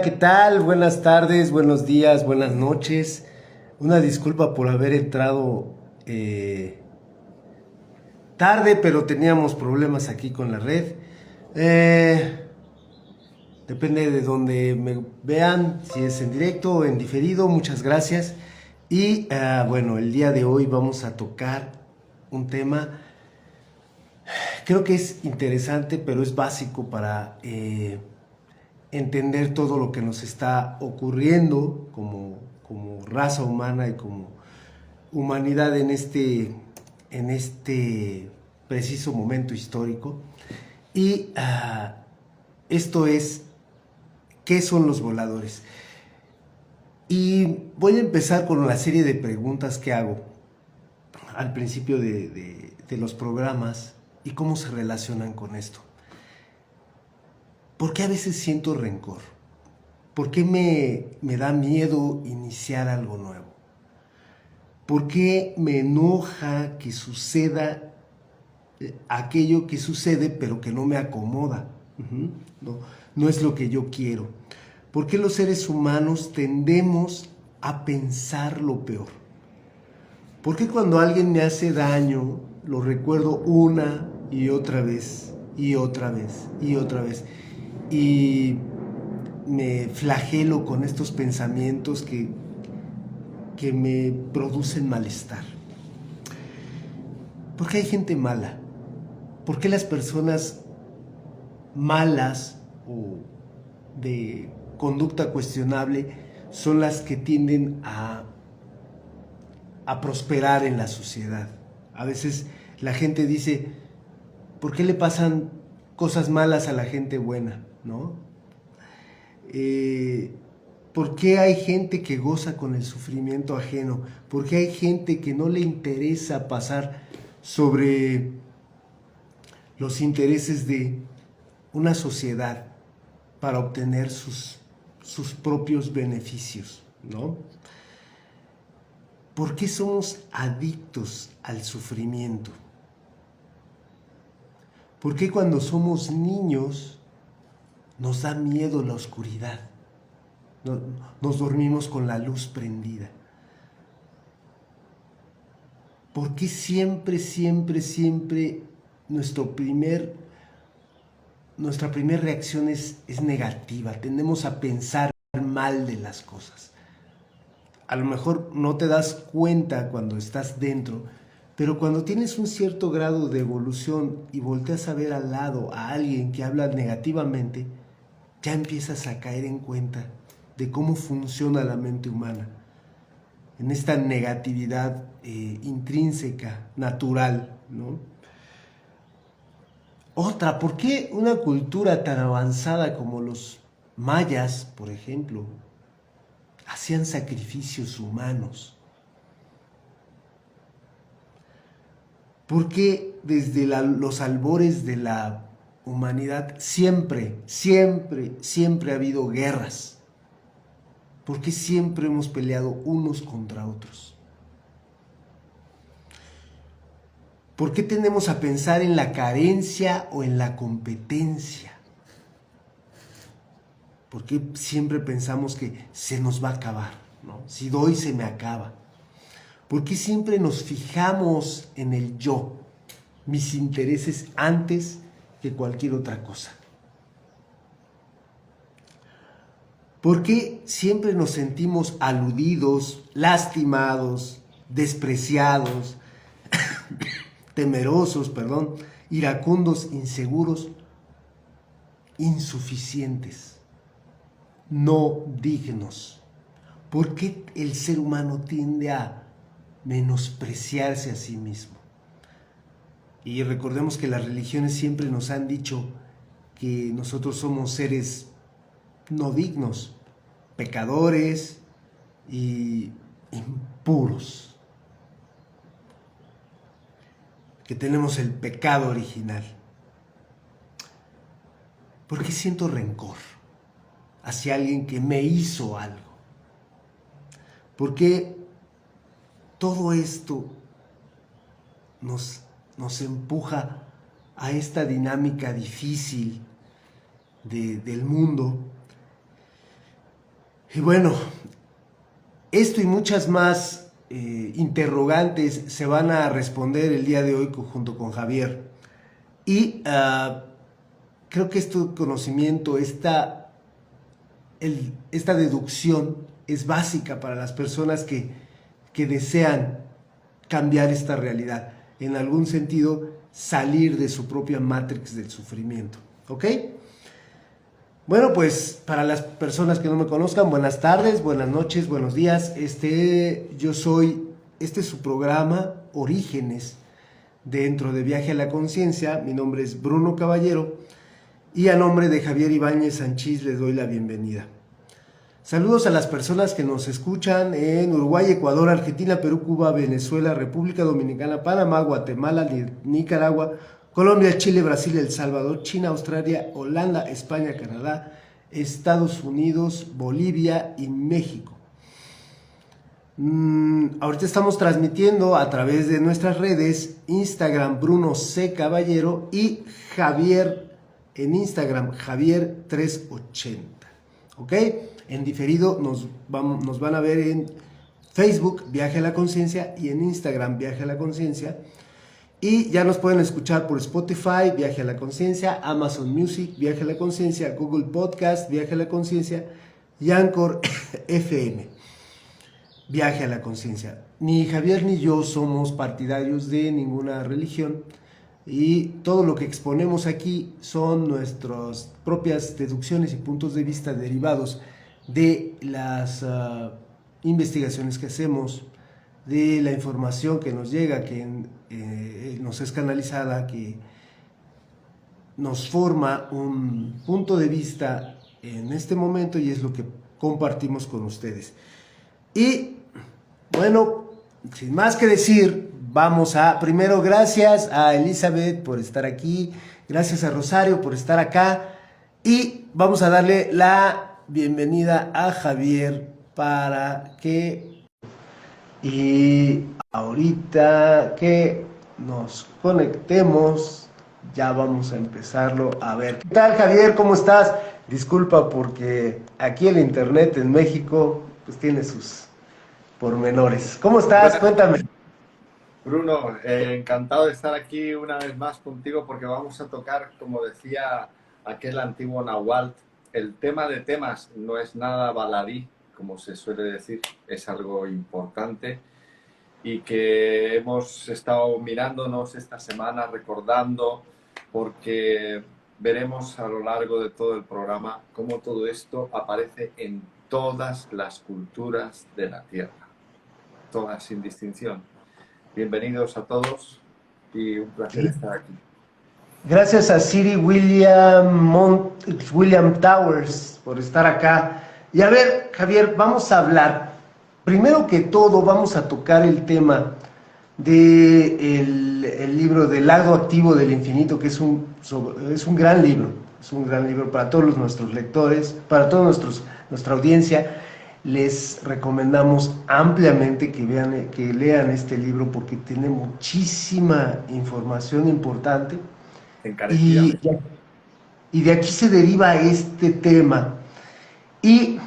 ¿Qué tal? Buenas tardes, buenos días, buenas noches. Una disculpa por haber entrado tarde, pero teníamos problemas aquí con la red. Eh, Depende de donde me vean, si es en directo o en diferido. Muchas gracias. Y bueno, el día de hoy vamos a tocar un tema, creo que es interesante, pero es básico para entender todo lo que nos está ocurriendo como raza humana y como humanidad en este preciso momento histórico. Y esto es, ¿qué son los voladores? Y voy a empezar con la serie de preguntas que hago al principio de los programas y cómo se relacionan con esto. ¿Por qué a veces siento rencor? ¿Por qué me da miedo iniciar algo nuevo? ¿Por qué me enoja que suceda aquello que sucede pero que no me acomoda? No es lo que yo quiero. ¿Por qué los seres humanos tendemos a pensar lo peor? ¿Por qué cuando alguien me hace daño lo recuerdo una y otra vez y otra vez y otra vez? Y me flagelo con estos pensamientos que me producen malestar. ¿Por qué hay gente mala? ¿Por qué las personas malas o de conducta cuestionable son las que tienden a prosperar en la sociedad? A veces la gente dice, ¿por qué le pasan cosas malas a la gente buena? ¿No? ¿Por qué hay gente que goza con el sufrimiento ajeno? ¿Por qué hay gente que no le interesa pasar sobre los intereses de una sociedad para obtener sus propios beneficios, ¿no? ¿Por qué somos adictos al sufrimiento? ¿Por qué cuando somos niños nos da miedo la oscuridad? Nos dormimos con la luz prendida. ¿Por qué siempre, siempre, siempre nuestra primera reacción es negativa? Tendemos a pensar mal de las cosas. A lo mejor no te das cuenta cuando estás dentro, pero cuando tienes un cierto grado de evolución y volteas a ver al lado a alguien que habla negativamente, ya empiezas a caer en cuenta de cómo funciona la mente humana, en esta negatividad intrínseca, natural, ¿no? Otra, ¿por qué una cultura tan avanzada como los mayas, por ejemplo, hacían sacrificios humanos? ¿Por qué desde los albores de la humanidad siempre, siempre, siempre ha habido guerras? ¿Por qué siempre hemos peleado unos contra otros? ¿Por qué tendemos a pensar en la carencia o en la competencia? ¿Por qué siempre pensamos que se nos va a acabar, ¿no? Si doy, se me acaba. ¿Por qué siempre nos fijamos en el yo, mis intereses antes que cualquier otra cosa? ¿Por qué siempre nos sentimos aludidos, lastimados, despreciados, temerosos, iracundos, inseguros, insuficientes, no dignos? ¿Por qué el ser humano tiende a menospreciarse a sí mismo? Y recordemos que las religiones siempre nos han dicho que nosotros somos seres no dignos, pecadores y impuros, que tenemos el pecado original. ¿Por qué siento rencor hacia alguien que me hizo algo? ¿Por qué todo esto nos empuja a esta dinámica difícil del mundo Y bueno, esto y muchas más interrogantes se van a responder el día de hoy junto con Javier. Y creo que este conocimiento, esta deducción es básica para las personas que desean cambiar esta realidad, en algún sentido salir de su propia matrix del sufrimiento. ¿Ok? Bueno, pues para las personas que no me conozcan, buenas tardes, buenas noches, buenos días. Este es su programa Orígenes dentro de Viaje a la Conciencia. Mi nombre es Bruno Caballero y a nombre de Javier Ibáñez Sanchís les doy la bienvenida. Saludos a las personas que nos escuchan en Uruguay, Ecuador, Argentina, Perú, Cuba, Venezuela, República Dominicana, Panamá, Guatemala, Nicaragua, Colombia, Chile, Brasil, El Salvador, China, Australia, Holanda, España, Canadá, Estados Unidos, Bolivia y México. Ahorita estamos transmitiendo a través de nuestras redes, Instagram Bruno C. Caballero y Javier en Instagram, Javier380. ¿Ok? En diferido nos van a ver en Facebook, Viaje a la Conciencia, y en Instagram, Viaje a la Conciencia. Y ya nos pueden escuchar por Spotify, Viaje a la Conciencia, Amazon Music, Viaje a la Conciencia, Google Podcast, Viaje a la Conciencia, y Anchor FM, Viaje a la Conciencia. Ni Javier ni yo somos partidarios de ninguna religión y todo lo que exponemos aquí son nuestras propias deducciones y puntos de vista derivados de las investigaciones que hacemos, de la información que nos llega, que nos es canalizada, que nos forma un punto de vista en este momento y es lo que compartimos con ustedes. Y bueno, sin más que decir, primero gracias a Elizabeth por estar aquí, gracias a Rosario por estar acá y vamos a darle la bienvenida a Javier para que, y ahorita que nos conectemos, ya vamos a empezarlo a ver. ¿Qué tal, Javier? ¿Cómo estás? Disculpa porque aquí el internet en México pues tiene sus pormenores. ¿Cómo estás? Cuéntame. Bruno, encantado de estar aquí una vez más contigo porque vamos a tocar, como decía aquel antiguo Nahuatl, el tema de temas no es nada baladí, como se suele decir, es algo importante y que hemos estado mirándonos esta semana, recordando, porque veremos a lo largo de todo el programa cómo todo esto aparece en todas las culturas de la Tierra, todas sin distinción. Bienvenidos a todos y un placer estar aquí. Gracias a Siri William Towers por estar acá. Y a ver, Javier, vamos a hablar. Primero que todo, vamos a tocar el tema del libro del lado activo del infinito, que es un gran libro. Es un gran libro para todos nuestros lectores, para toda nuestra audiencia. Les recomendamos ampliamente que lean este libro porque tiene muchísima información importante y de aquí se deriva este tema. Y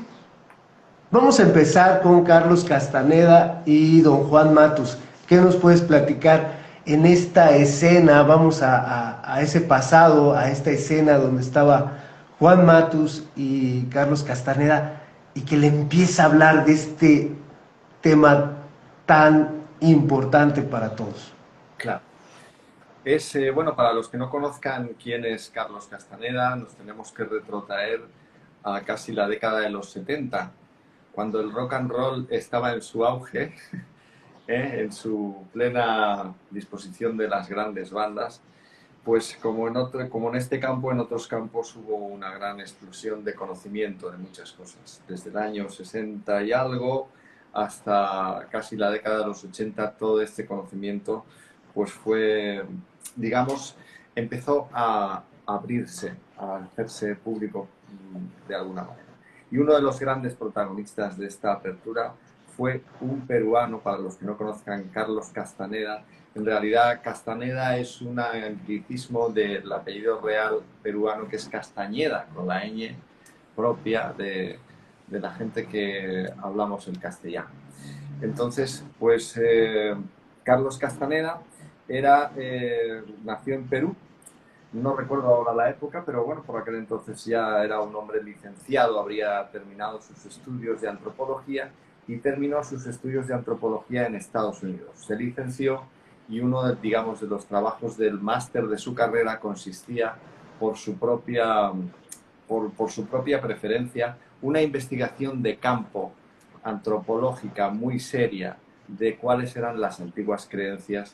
vamos a empezar con Carlos Castaneda y don Juan Matus. ¿Qué nos puedes platicar en esta escena? Vamos a ese pasado, a esta escena donde estaba Juan Matus y Carlos Castaneda, y que le empieza a hablar de este tema tan importante para todos. Claro. Bueno, para los que no conozcan quién es Carlos Castaneda, nos tenemos que retrotraer a casi la década de los 70, cuando el rock and roll estaba en su auge, en su plena disposición de las grandes bandas. Pues como en este campo, en otros campos hubo una gran explosión de conocimiento de muchas cosas. Desde el año 60 y algo hasta casi la década de los 80, todo este conocimiento pues fue, digamos, empezó a abrirse, a hacerse público de alguna manera. Y uno de los grandes protagonistas de esta apertura fue un peruano, para los que no conozcan, Carlos Castaneda. En realidad, Castaneda es un anglicismo del apellido real peruano, que es Castañeda, con la ñ propia de de la gente que hablamos el castellano. Entonces, pues Carlos Castaneda nació en Perú, no recuerdo ahora la época, pero bueno, por aquel entonces ya era un hombre licenciado, habría terminado sus estudios de antropología y terminó sus estudios de antropología en Estados Unidos. Se licenció y uno, digamos, de los trabajos del máster de su carrera consistía por su propia preferencia, una investigación de campo antropológica muy seria de cuáles eran las antiguas creencias,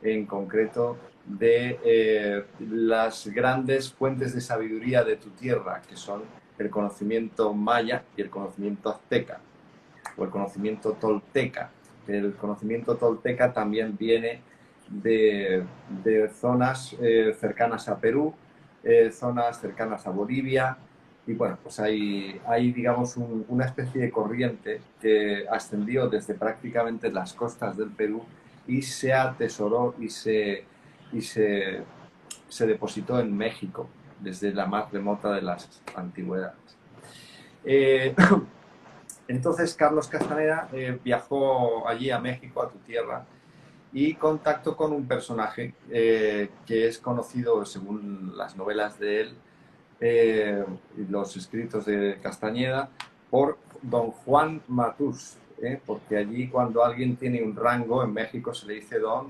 en concreto de las grandes fuentes de sabiduría de tu tierra, que son el conocimiento maya y el conocimiento azteca, o el conocimiento tolteca. El conocimiento tolteca también viene de zonas cercanas a Perú, zonas cercanas a Bolivia, y bueno, pues hay digamos, una especie de corriente que ascendió desde prácticamente las costas del Perú y se atesoró y se depositó en México desde la más remota de las antigüedades. Entonces Carlos Castaneda viajó allí a México, a tu tierra, y contactó con un personaje que es conocido, según las novelas de él y los escritos de Castañeda, por don Juan Matús, porque allí cuando alguien tiene un rango en México se le dice don,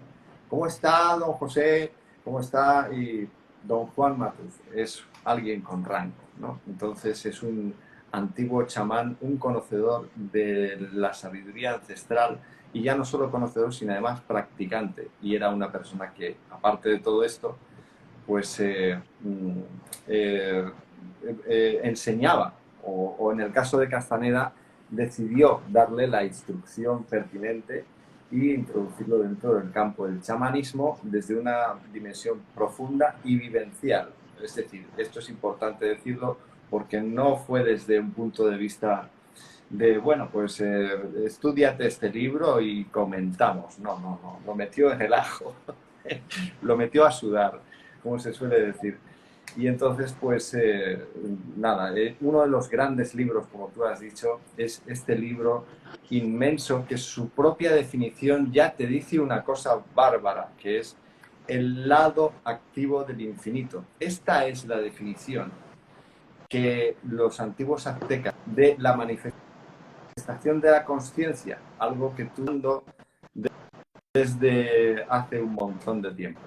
¿cómo está don José? ¿Cómo está? Y don Juan Matús es alguien con rango, ¿no? Entonces es un antiguo chamán, un conocedor de la sabiduría ancestral, y ya no solo conocedor, sino además practicante, y era una persona que, aparte de todo esto, pues enseñaba, o en el caso de Castaneda, decidió darle la instrucción pertinente y introducirlo dentro del campo del chamanismo desde una dimensión profunda y vivencial. Es decir, esto es importante decirlo porque no fue desde un punto de vista de, bueno, pues estúdiate este libro y comentamos. No, no, no, lo metió en el ajo, lo metió a sudar, como se suele decir. Y entonces, pues nada, uno de los grandes libros, como tú has dicho, es este libro inmenso que su propia definición ya te dice una cosa bárbara, que es el lado activo del infinito. Esta es la definición que los antiguos aztecas de la manifestación de la conciencia, algo que tú desde hace un montón de tiempo.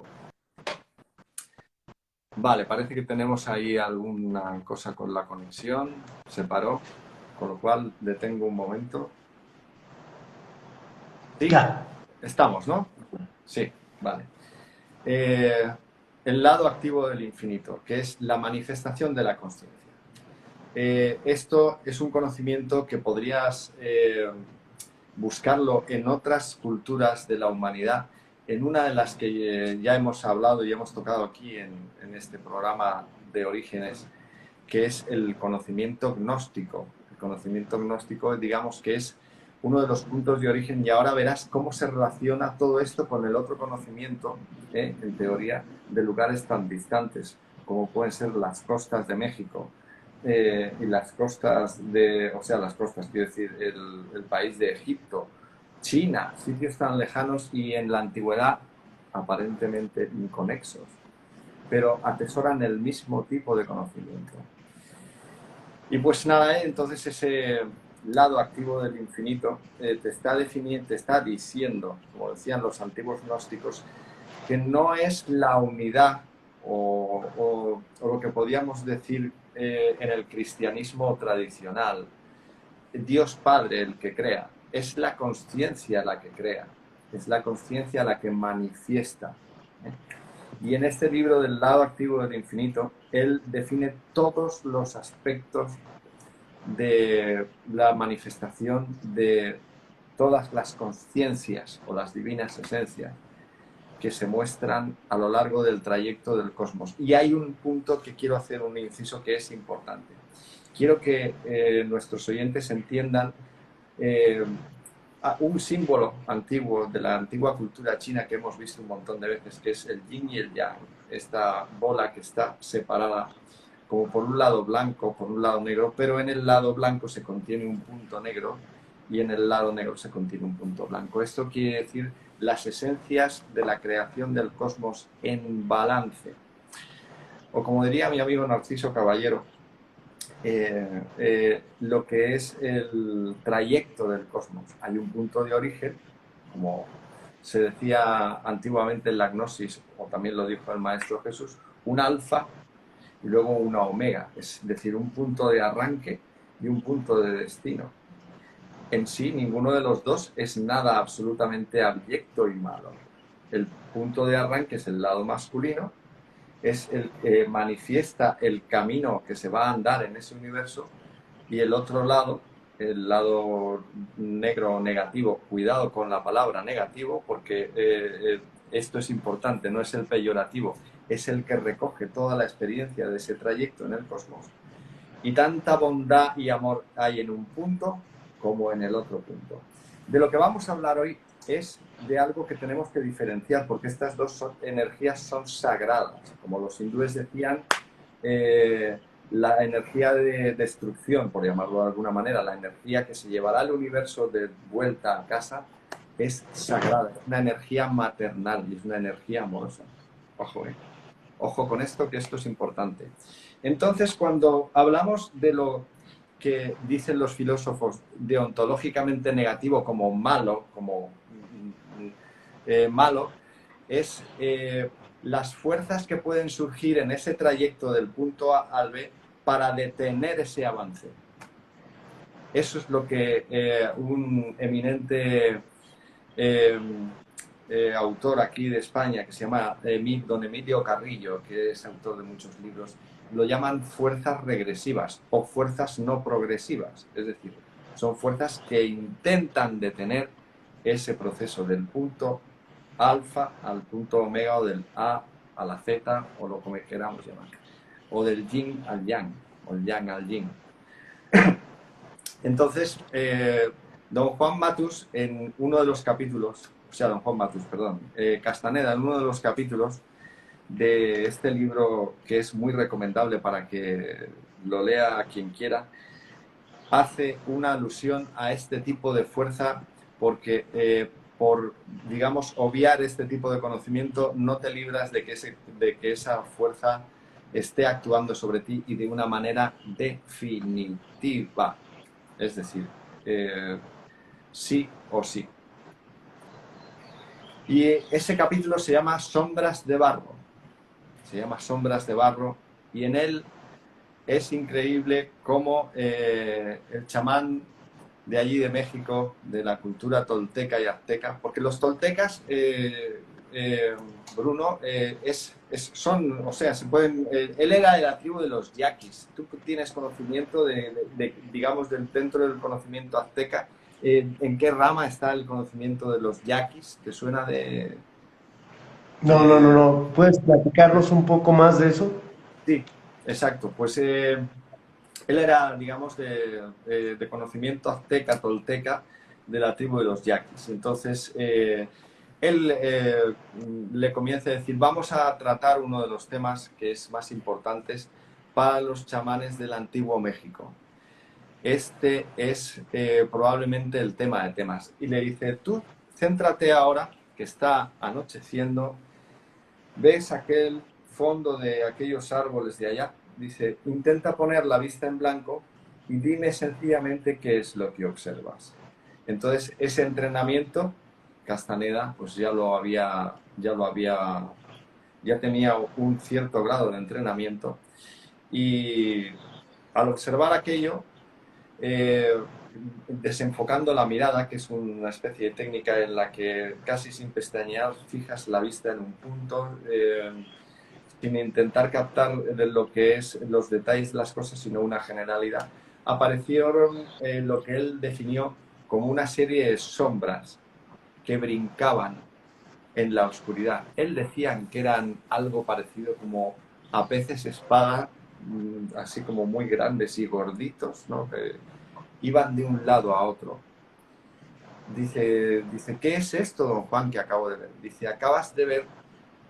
Vale, parece que tenemos ahí alguna cosa con la conexión, se paró, con lo cual detengo un momento. Sí, Ya. estamos, ¿no? Sí, vale. El lado activo del infinito, que es la manifestación de la conciencia. Esto es un conocimiento que podrías buscarlo en otras culturas de la humanidad, en una de las que ya hemos hablado y hemos tocado aquí en este programa de Orígenes, que es el conocimiento gnóstico. El conocimiento gnóstico, digamos que es uno de los puntos de origen, y ahora verás cómo se relaciona todo esto con el otro conocimiento, en teoría, de lugares tan distantes como pueden ser las costas de México, y las costas las costas, quiero decir, el país de Egipto, China, sitios tan lejanos y en la antigüedad aparentemente inconexos, pero atesoran el mismo tipo de conocimiento. Y pues nada, entonces ese lado activo del infinito te está diciendo, como decían los antiguos gnósticos, que no es la unidad o lo que podríamos decir en el cristianismo tradicional, Dios Padre el que crea, es la conciencia la que crea, es la conciencia la que manifiesta. Y en este libro del lado activo del infinito, él define todos los aspectos de la manifestación de todas las conciencias o las divinas esencias que se muestran a lo largo del trayecto del cosmos. Y hay un punto que quiero hacer un inciso que es importante. Quiero que nuestros oyentes entiendan un símbolo antiguo de la antigua cultura china que hemos visto un montón de veces, que es el yin y el yang, esta bola que está separada como por un lado blanco, por un lado negro, pero en el lado blanco se contiene un punto negro y en el lado negro se contiene un punto blanco. Esto quiere decir las esencias de la creación del cosmos en balance. O como diría mi amigo Narciso Caballero, lo que es el trayecto del cosmos. Hay un punto de origen, como se decía antiguamente en la gnosis, o también lo dijo el Maestro Jesús, un alfa y luego una omega, es decir, un punto de arranque y un punto de destino. En sí, ninguno de los dos es nada absolutamente abyecto y malo. El punto de arranque es el lado masculino, es el que manifiesta el camino que se va a andar en ese universo, y el otro lado, el lado negro o negativo, cuidado con la palabra negativo, porque esto es importante, no es el peyorativo, es el que recoge toda la experiencia de ese trayecto en el cosmos. Y tanta bondad y amor hay en un punto como en el otro punto. De lo que vamos a hablar hoy es de algo que tenemos que diferenciar, porque estas dos energías son sagradas. Como los hindúes decían, la energía de destrucción, por llamarlo de alguna manera, la energía que se llevará al universo de vuelta a casa, es sagrada, es una energía maternal y es una energía amorosa. Ojo, ojo con esto, que esto es importante. Entonces, cuando hablamos de lo que dicen los filósofos deontológicamente negativo como malo, malo, es las fuerzas que pueden surgir en ese trayecto del punto A al B para detener ese avance. Eso es lo que un eminente autor aquí de España que se llama don Emilio Carrillo, que es autor de muchos libros, lo llaman fuerzas regresivas o fuerzas no progresivas. Es decir, son fuerzas que intentan detener ese proceso del punto alfa al punto omega, o del A a la Z, o lo que queramos llamar, o del yin al yang, o el yang al yin. Entonces, don Juan Matus, en uno de los capítulos, o sea, don Juan Matus, perdón, Castaneda, en uno de los capítulos de este libro, que es muy recomendable para que lo lea quien quiera, hace una alusión a este tipo de fuerza, porque por, digamos, obviar este tipo de conocimiento, no te libras de que esa fuerza esté actuando sobre ti, y de una manera definitiva. Es decir, sí o sí. Y ese capítulo se llama Sombras de Barro. Se llama Sombras de Barro, y en él es increíble cómo el chamán de allí de México, de la cultura tolteca y azteca, porque los toltecas, Bruno, son, o sea, se pueden, él era de la tribu de los yaquis. Tú tienes conocimiento digamos, dentro del conocimiento azteca, ¿en qué rama está el conocimiento de los yaquis? ¿Te suena de...? No. ¿Puedes platicarnos un poco más de eso? Sí, exacto. Pues él era, digamos, de conocimiento azteca, tolteca, de la tribu de los yaquis. Entonces, él le comienza a decir, vamos a tratar uno de los temas que es más importantes para los chamanes del antiguo México. Este es probablemente el tema de temas. Y le dice, tú céntrate ahora, que está anocheciendo, ves aquel fondo de aquellos árboles de allá. Dice, intenta poner la vista en blanco y dime sencillamente qué es lo que observas. Entonces, ese entrenamiento, Castaneda, pues ya tenía un cierto grado de entrenamiento, y al observar aquello, desenfocando la mirada, que es una especie de técnica en la que casi sin pestañear fijas la vista en un punto, sin intentar captar de lo que es los detalles de las cosas, sino una generalidad, aparecieron lo que él definió como una serie de sombras que brincaban en la oscuridad. Él decía que eran algo parecido como a peces espada, así como muy grandes y gorditos, ¿no? Que iban de un lado a otro. Dice, ¿qué es esto, don Juan, que acabo de ver? Dice, acabas de ver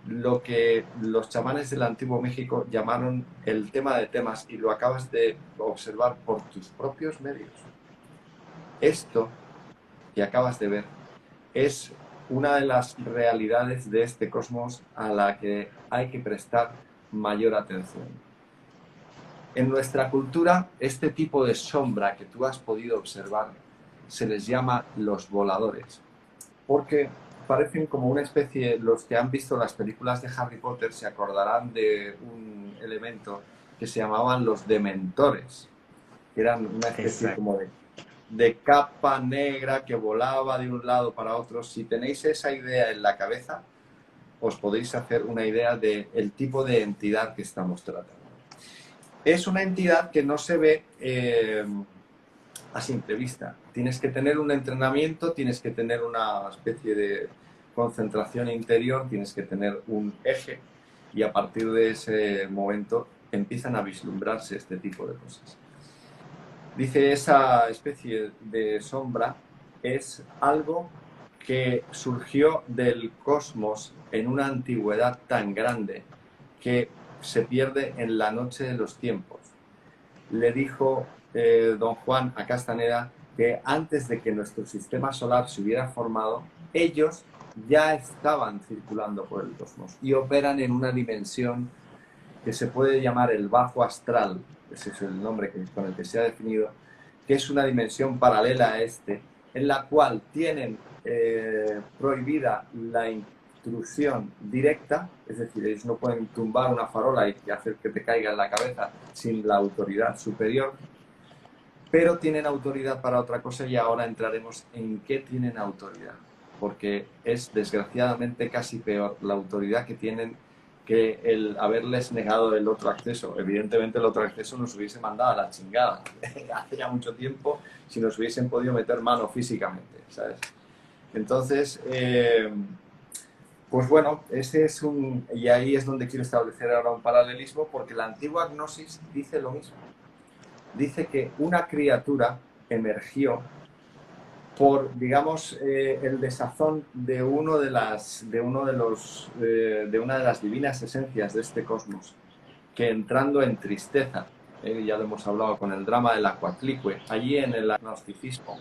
lo que los chamanes del Antiguo México llamaron el tema de temas, y lo acabas de observar por tus propios medios. Esto que acabas de ver es una de las realidades de este cosmos a la que hay que prestar mayor atención. En nuestra cultura, este tipo de sombra que tú has podido observar se les llama los voladores, porque parecen como una especie, los que han visto las películas de Harry Potter se acordarán de un elemento que se llamaban los dementores, que eran una especie Exacto. como de capa negra que volaba de un lado para otro. Si tenéis esa idea en la cabeza, os podéis hacer una idea del tipo de entidad que estamos tratando. Es una entidad que no se ve a simple vista. Tienes que tener un entrenamiento, tienes que tener una especie de concentración interior, tienes que tener un eje, y a partir de ese momento empiezan a vislumbrarse este tipo de cosas. Dice, esa especie de sombra es algo que surgió del cosmos en una antigüedad tan grande que se pierde en la noche de los tiempos. Le dijo don Juan a Castaneda que antes de que nuestro sistema solar se hubiera formado, ellos ya estaban circulando por el cosmos y operan en una dimensión que se puede llamar el bajo astral, ese es el nombre con el que se ha definido, que es una dimensión paralela a este, en la cual tienen prohibida la intrusión directa, es decir, ellos no pueden tumbar una farola y hacer que te caiga en la cabeza sin la autoridad superior, pero tienen autoridad para otra cosa, y ahora entraremos en qué tienen autoridad, porque es desgraciadamente casi peor la autoridad que tienen que el haberles negado el otro acceso. Evidentemente el otro acceso nos hubiese mandado a la chingada hace ya mucho tiempo si nos hubiesen podido meter mano físicamente, ¿sabes? Entonces, pues bueno, ese es y ahí es donde quiero establecer ahora un paralelismo, porque la antigua gnosis dice lo mismo. Dice que una criatura emergió por, digamos, el desazón de una de las divinas esencias de este cosmos, que entrando en tristeza, ya lo hemos hablado con el drama del Acuatlicue, allí en el agnosticismo,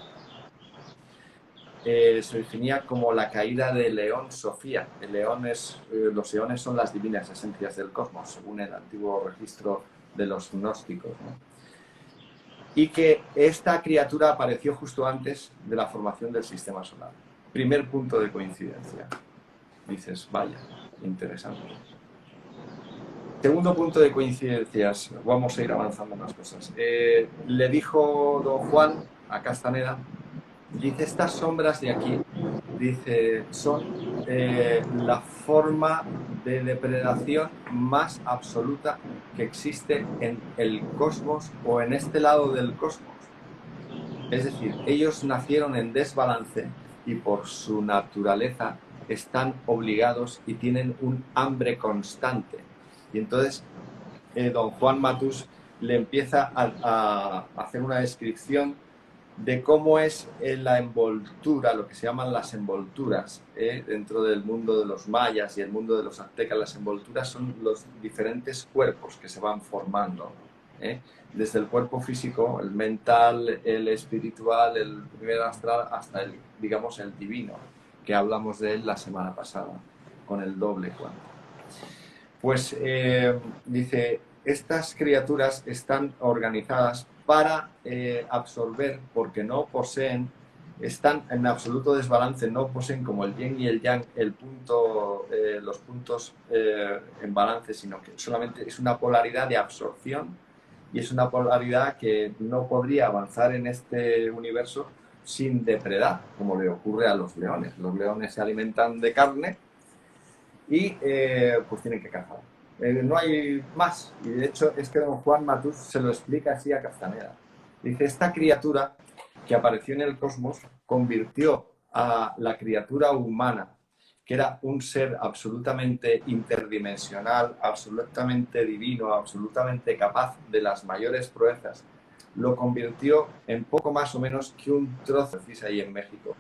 se definía como la caída de León Sofía. Los eones son las divinas esencias del cosmos, según el antiguo registro de los gnósticos, ¿no? Y que esta criatura apareció justo antes de la formación del sistema solar. Primer punto de coincidencia. Dices, vaya, interesante. Segundo punto de coincidencias, vamos a ir avanzando en las cosas. Le dijo don Juan a Castaneda, dice, estas sombras de aquí, dice, son la forma de depredación más absoluta que existe en el cosmos o en este lado del cosmos. Es decir, ellos nacieron en desbalance y por su naturaleza están obligados y tienen un hambre constante. Y entonces don Juan Matus le empieza a hacer una descripción de cómo es la envoltura, lo que se llaman las envolturas, dentro del mundo de los mayas y el mundo de los aztecas. Las envolturas son los diferentes cuerpos que se van formando, desde el cuerpo físico, el mental, el espiritual, el primer astral, hasta el, digamos, el divino, que hablamos de él la semana pasada, con el doble cuánto. Pues dice, estas criaturas están organizadas para absorber, porque no poseen, están en absoluto desbalance, no poseen como el yin y el yang los puntos en balance, sino que solamente es una polaridad de absorción, y es una polaridad que no podría avanzar en este universo sin depredar, como le ocurre a los leones. Los leones se alimentan de carne y pues tienen que cazar. No hay más. Y de hecho es que don Juan Matus se lo explica así a Castaneda. Dice, esta criatura que apareció en el cosmos convirtió a la criatura humana, que era un ser absolutamente interdimensional, absolutamente divino, absolutamente capaz de las mayores proezas, lo convirtió en poco más o menos que un trozo, decís ahí en México.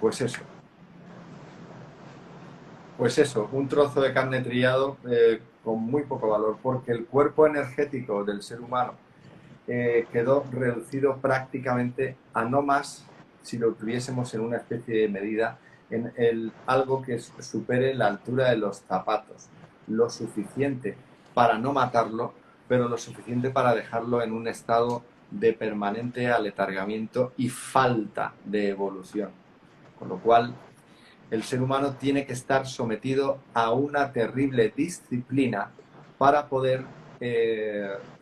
Pues eso. Pues eso, un trozo de carne trillado con muy poco valor, porque el cuerpo energético del ser humano quedó reducido prácticamente a no más, si lo tuviésemos en una especie de medida, en algo que supere la altura de los zapatos, lo suficiente para no matarlo, pero lo suficiente para dejarlo en un estado de permanente aletargamiento y falta de evolución. Con lo cual, el ser humano tiene que estar sometido a una terrible disciplina para poder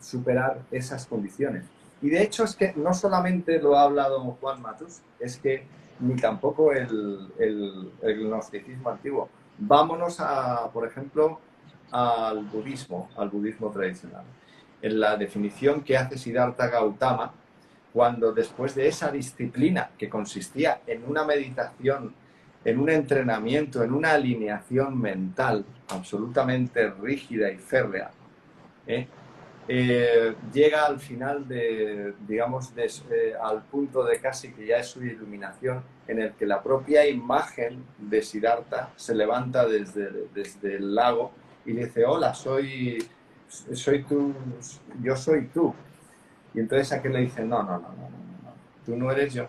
superar esas condiciones. Y de hecho es que no solamente lo ha hablado Juan Matus, es que ni tampoco el gnosticismo antiguo. Vámonos a, por ejemplo, al budismo tradicional. En la definición que hace Siddhartha Gautama, cuando después de esa disciplina que consistía en una meditación, en un entrenamiento, en una alineación mental absolutamente rígida y férrea, llega al final al punto de casi que ya es su iluminación, en el que la propia imagen de Siddhartha se levanta desde el lago y dice: hola, soy tú, yo soy tú. Y entonces aquel le dice: no, tú no eres yo.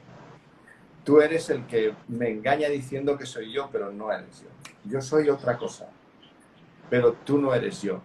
Tú eres el que me engaña diciendo que soy yo, pero no eres yo. Yo soy otra cosa, pero tú no eres yo.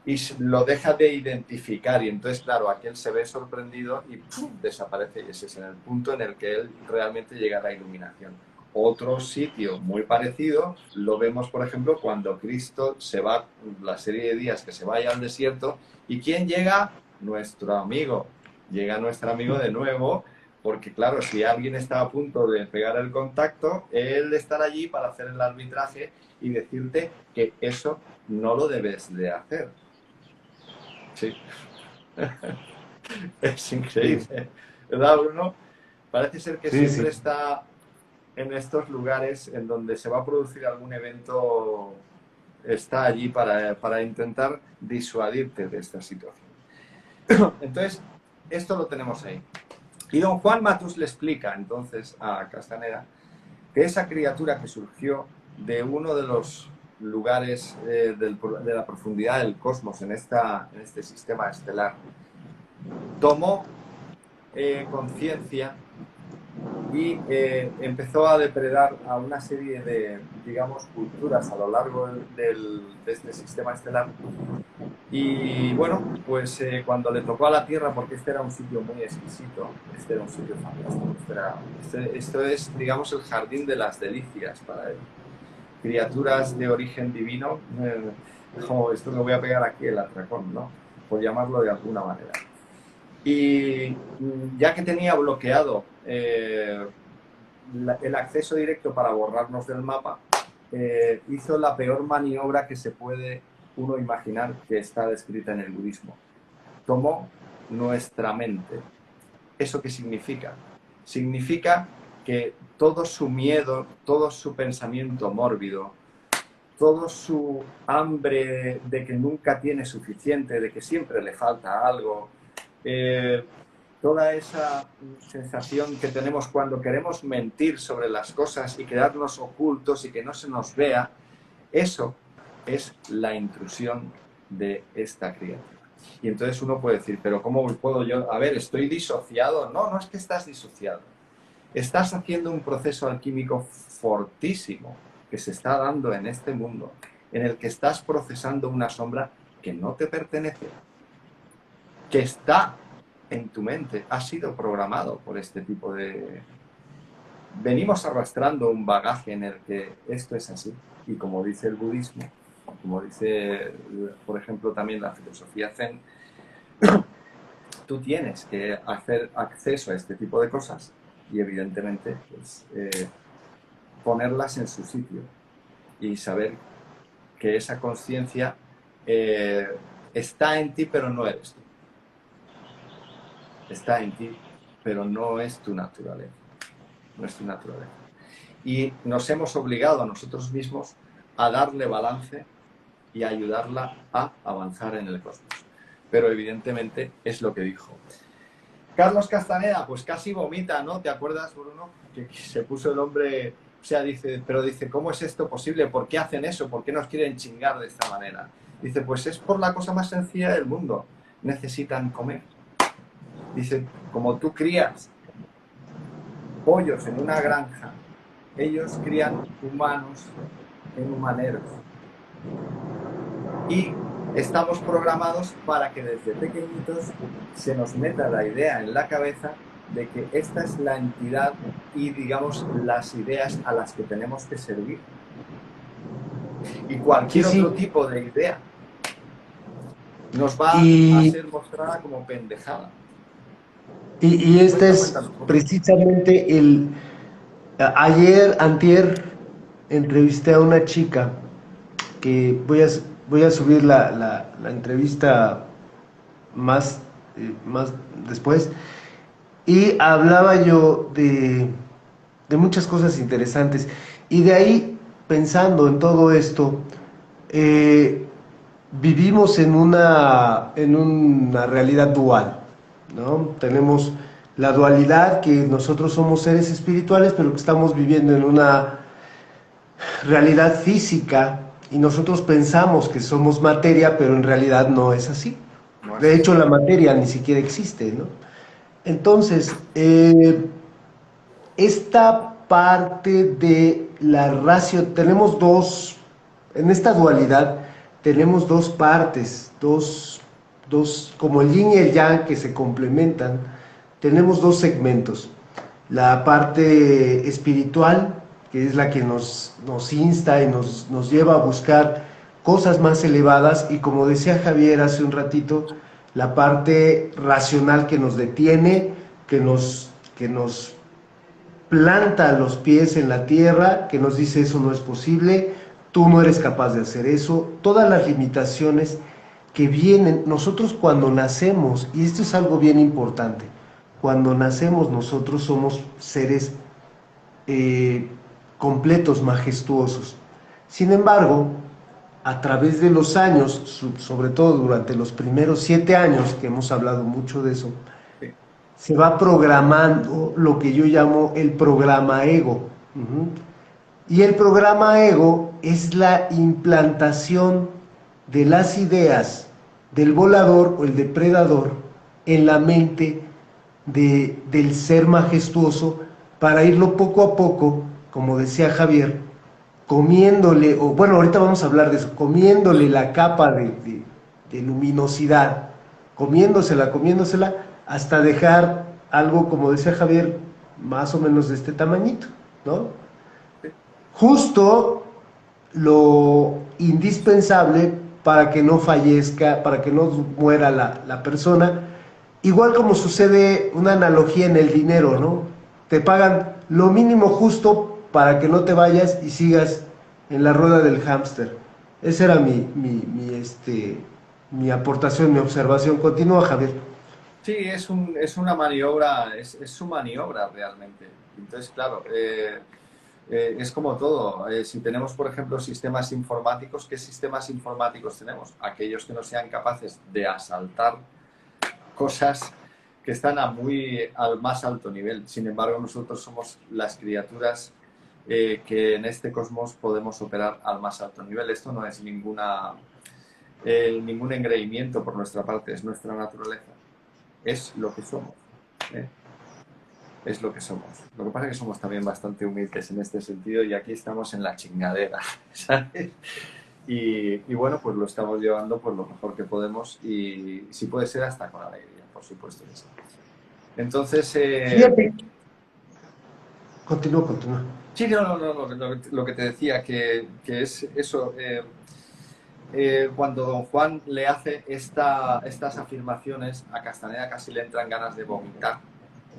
Y lo deja de identificar, y entonces, claro, aquel se ve sorprendido y ¡pum!, desaparece. Y ese es en el punto en el que él realmente llega a la iluminación. Otro sitio muy parecido lo vemos, por ejemplo, cuando Cristo se va, la serie de días que se vaya al desierto, ¿y quién llega? Nuestro amigo. Llega nuestro amigo de nuevo, porque claro, si alguien está a punto de pegar el contacto, él estará allí para hacer el arbitraje y decirte que eso no lo debes de hacer. Sí. Es increíble, ¿verdad, Bruno? Parece ser que Sí, siempre sí. está en estos lugares en donde se va a producir algún evento, está allí para intentar disuadirte de esta situación. Entonces, esto lo tenemos ahí. Y don Juan Matus le explica entonces a Castaneda que esa criatura que surgió de uno de los lugares de la profundidad del cosmos en este sistema estelar tomó conciencia y empezó a depredar a una serie de, digamos, culturas a lo largo de este sistema estelar. Y bueno, pues cuando le tocó a la Tierra, porque este era un sitio muy exquisito, este era un sitio fantástico, esto es, digamos, el jardín de las delicias para él. Criaturas de origen divino, esto lo voy a pegar aquí el atracón, ¿no? Por llamarlo de alguna manera. Y ya que tenía bloqueado el acceso directo para borrarnos del mapa, hizo la peor maniobra que se puede uno imaginar, que está descrita en el budismo. Tomó nuestra mente. ¿Eso qué significa? Significa que todo su miedo, todo su pensamiento mórbido, todo su hambre de que nunca tiene suficiente, de que siempre le falta algo, toda esa sensación que tenemos cuando queremos mentir sobre las cosas y quedarnos ocultos y que no se nos vea, eso es la intrusión de esta criatura. Y entonces uno puede decir: pero ¿cómo puedo yo? A ver, ¿estoy disociado? No, no es que estás disociado. Estás haciendo un proceso alquímico fortísimo que se está dando en este mundo, en el que estás procesando una sombra que no te pertenece, que está en tu mente, ha sido programado por este tipo de... Venimos arrastrando un bagaje en el que esto es así, y como dice el budismo, como dice, por ejemplo, también la filosofía zen, tú tienes que hacer acceso a este tipo de cosas y evidentemente pues, ponerlas en su sitio y saber que esa conciencia está en ti, pero no eres tú. Está en ti, pero no es tu naturaleza. No es tu naturaleza. Y nos hemos obligado a nosotros mismos a darle balance y a ayudarla a avanzar en el cosmos. Pero evidentemente es lo que dijo. Carlos Castaneda, pues casi vomita, ¿no? ¿Te acuerdas, Bruno? Que se puso el hombre O sea, dice, pero dice, ¿cómo es esto posible? ¿Por qué hacen eso? ¿Por qué nos quieren chingar de esta manera? Dice, pues es por la cosa más sencilla del mundo. Necesitan comer. Dice, como tú crías pollos en una granja, ellos crían humanos en humaneros. Y estamos programados para que desde pequeñitos se nos meta la idea en la cabeza de que esta es la entidad y, digamos, las ideas a las que tenemos que servir. Y cualquier Sí, otro sí. tipo de idea nos va a Y, ser mostrada como pendejada. y este es Cuéntanos. precisamente ayer, antier, entrevisté a una chica que voy a subir la entrevista más, más después. Y hablaba yo de muchas cosas interesantes. Y de ahí, pensando en todo esto, eh, vivimos en una realidad dual, ¿no? Tenemos la dualidad que nosotros somos seres espirituales, pero que estamos viviendo en una realidad física y nosotros pensamos que somos materia, pero en realidad no es así. No es De hecho, así. la materia ni siquiera existe, ¿no? Entonces, esta parte de la ratio, tenemos dos, en esta dualidad tenemos dos partes, como el yin y el yang que se complementan, tenemos dos segmentos. La parte espiritual, que es la que nos insta y nos lleva a buscar cosas más elevadas, y como decía Javier hace un ratito, la parte racional que nos detiene, que nos planta los pies en la tierra, que nos dice eso no es posible, tú no eres capaz de hacer eso, todas las limitaciones que vienen, nosotros cuando nacemos, y esto es algo bien importante, cuando nacemos nosotros somos seres eh, completos, majestuosos. Sin embargo, a través de los años, sobre todo durante los primeros 7 años, que hemos hablado mucho de eso, Sí. se va programando lo que yo llamo el programa ego. Uh-huh. Y el programa ego es la implantación de las ideas del volador o el depredador en la mente del ser majestuoso para irlo poco a poco, como decía Javier, comiéndole, o bueno, ahorita vamos a hablar de eso, comiéndole la capa de luminosidad, comiéndosela, hasta dejar algo, como decía Javier, más o menos de este tamañito, ¿no? Justo lo indispensable para que no fallezca, para que no muera la persona. Igual como sucede una analogía en el dinero, ¿no? Te pagan lo mínimo justo para que no te vayas y sigas en la rueda del hámster. Esa era mi aportación, mi observación. Continúa, Javier. Sí, es una maniobra, es su maniobra realmente. Entonces, claro, es como todo. Si tenemos, por ejemplo, sistemas informáticos, ¿qué sistemas informáticos tenemos? Aquellos que no sean capaces de asaltar cosas que están al más alto nivel. Sin embargo, nosotros somos las criaturas que en este cosmos podemos operar al más alto nivel. Esto no es ningún engreimiento por nuestra parte, es nuestra naturaleza. Es lo que somos. ¿eh? Es lo que somos. Lo que pasa es que somos también bastante humildes en este sentido y aquí estamos en la chingadera, ¿sabes? Y bueno, pues lo estamos llevando por lo mejor que podemos y si puede ser hasta con alegría, por supuesto que sí. Entonces, Fíjate. Continúa. sí, no, lo que te decía, que es eso. Cuando don Juan le hace estas afirmaciones, a Castaneda casi le entran ganas de vomitar,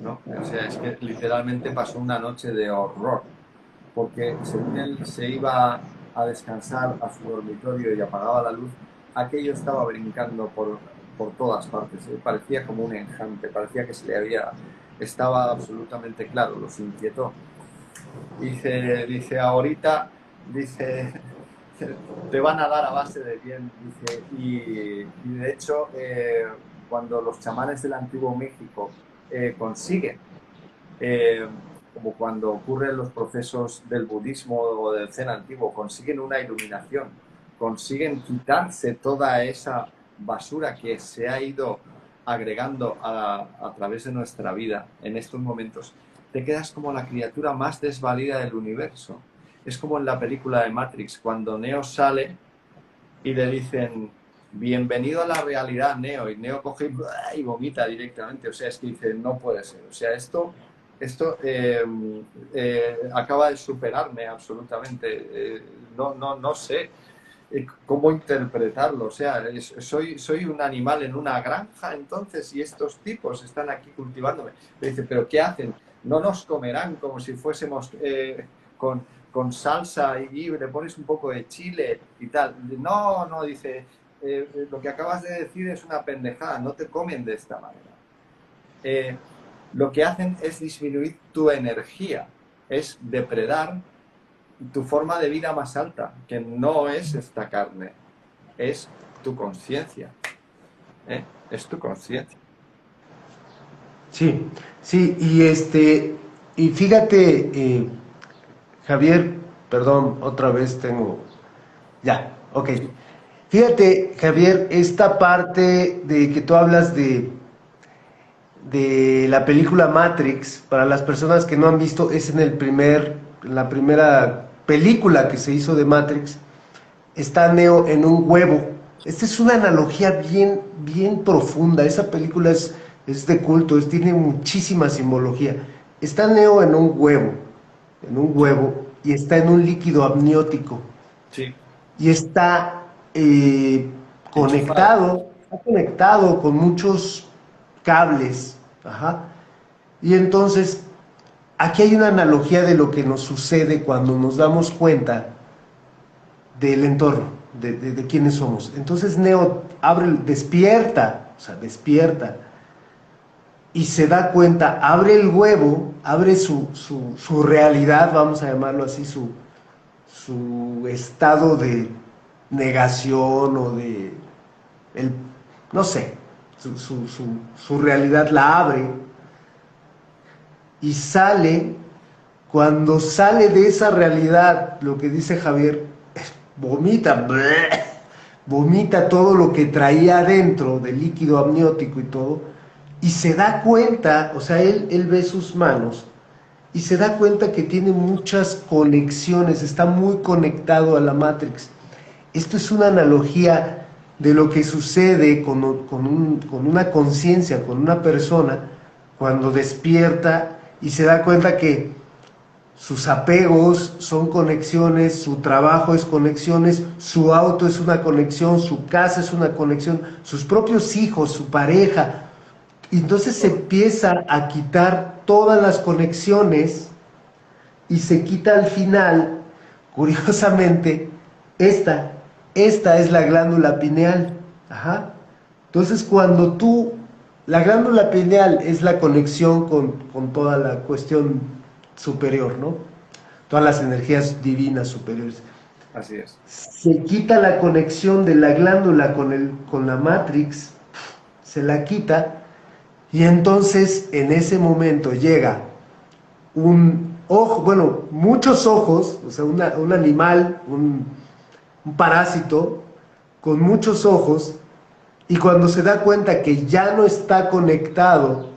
¿no? O sea, es que literalmente pasó una noche de horror, porque según él se iba a descansar a su dormitorio y apagaba la luz, aquello estaba brincando por todas partes, ¿eh? Parecía como un enjambre, parecía que estaba absolutamente claro, los inquietó. Dice, ahorita, dice, te van a dar a base de bien, dice, y de hecho, cuando los chamanes del antiguo México consiguen eh, como cuando ocurren los procesos del budismo o del zen antiguo, consiguen una iluminación, consiguen quitarse toda esa basura que se ha ido agregando a través de nuestra vida en estos momentos, te quedas como la criatura más desvalida del universo. Es como en la película de Matrix, cuando Neo sale y le dicen, bienvenido a la realidad, Neo, y Neo coge y vomita directamente. O sea, es que dice, no puede ser. O sea, esto acaba de superarme absolutamente. No sé cómo interpretarlo. O sea, soy un animal en una granja entonces y estos tipos están aquí cultivándome. Le dice, ¿pero qué hacen? No nos comerán como si fuésemos con salsa y le pones un poco de chile y tal. No, dice, lo que acabas de decir es una pendejada, no te comen de esta manera. Lo que hacen es disminuir tu energía, es depredar tu forma de vida más alta, que no es esta carne, es tu conciencia. Es tu conciencia. Sí, sí, y fíjate, Javier, perdón, otra vez tengo, ya, ok. Fíjate, Javier, esta parte de que tú hablas de la película Matrix, para las personas que no han visto, es la primera película que se hizo de Matrix, está Neo en un huevo. Esta es una analogía bien, bien profunda. Esa película es de culto, tiene muchísima simbología. Está Neo en un Sí, huevo, y está en un líquido amniótico. sí. Y Enchufado. está conectado con muchos cables. Ajá. Y entonces, aquí hay una analogía de lo que nos sucede cuando nos damos cuenta del entorno, de quiénes somos. Entonces Neo despierta, o sea, despierta, y se da cuenta, abre el huevo, abre su realidad, vamos a llamarlo así, su estado de negación o el, no sé, su realidad la abre y sale. Cuando sale de esa realidad, lo que dice Javier, vomita, bleh, vomita todo lo que traía adentro del líquido amniótico y todo, y se da cuenta, o sea, él ve sus manos y se da cuenta que tiene muchas conexiones, está muy conectado a la Matrix. Esto es una analogía de lo que sucede con una conciencia, con una persona, cuando despierta y se da cuenta que sus apegos son conexiones, su trabajo es conexiones, su auto es una conexión, su casa es una conexión, sus propios hijos, su pareja. Y entonces se empieza a quitar todas las conexiones y se quita al final, curiosamente, esta, esta es la glándula pineal. Ajá. Entonces la glándula pineal es la conexión con toda la cuestión superior, ¿no? Todas las energías divinas superiores. Así es. Se quita la conexión de la glándula con la Matrix, se la quita, y entonces en ese momento llega un ojo, bueno, muchos ojos, o sea, un animal, un parásito con muchos ojos, y cuando se da cuenta que ya no está conectado,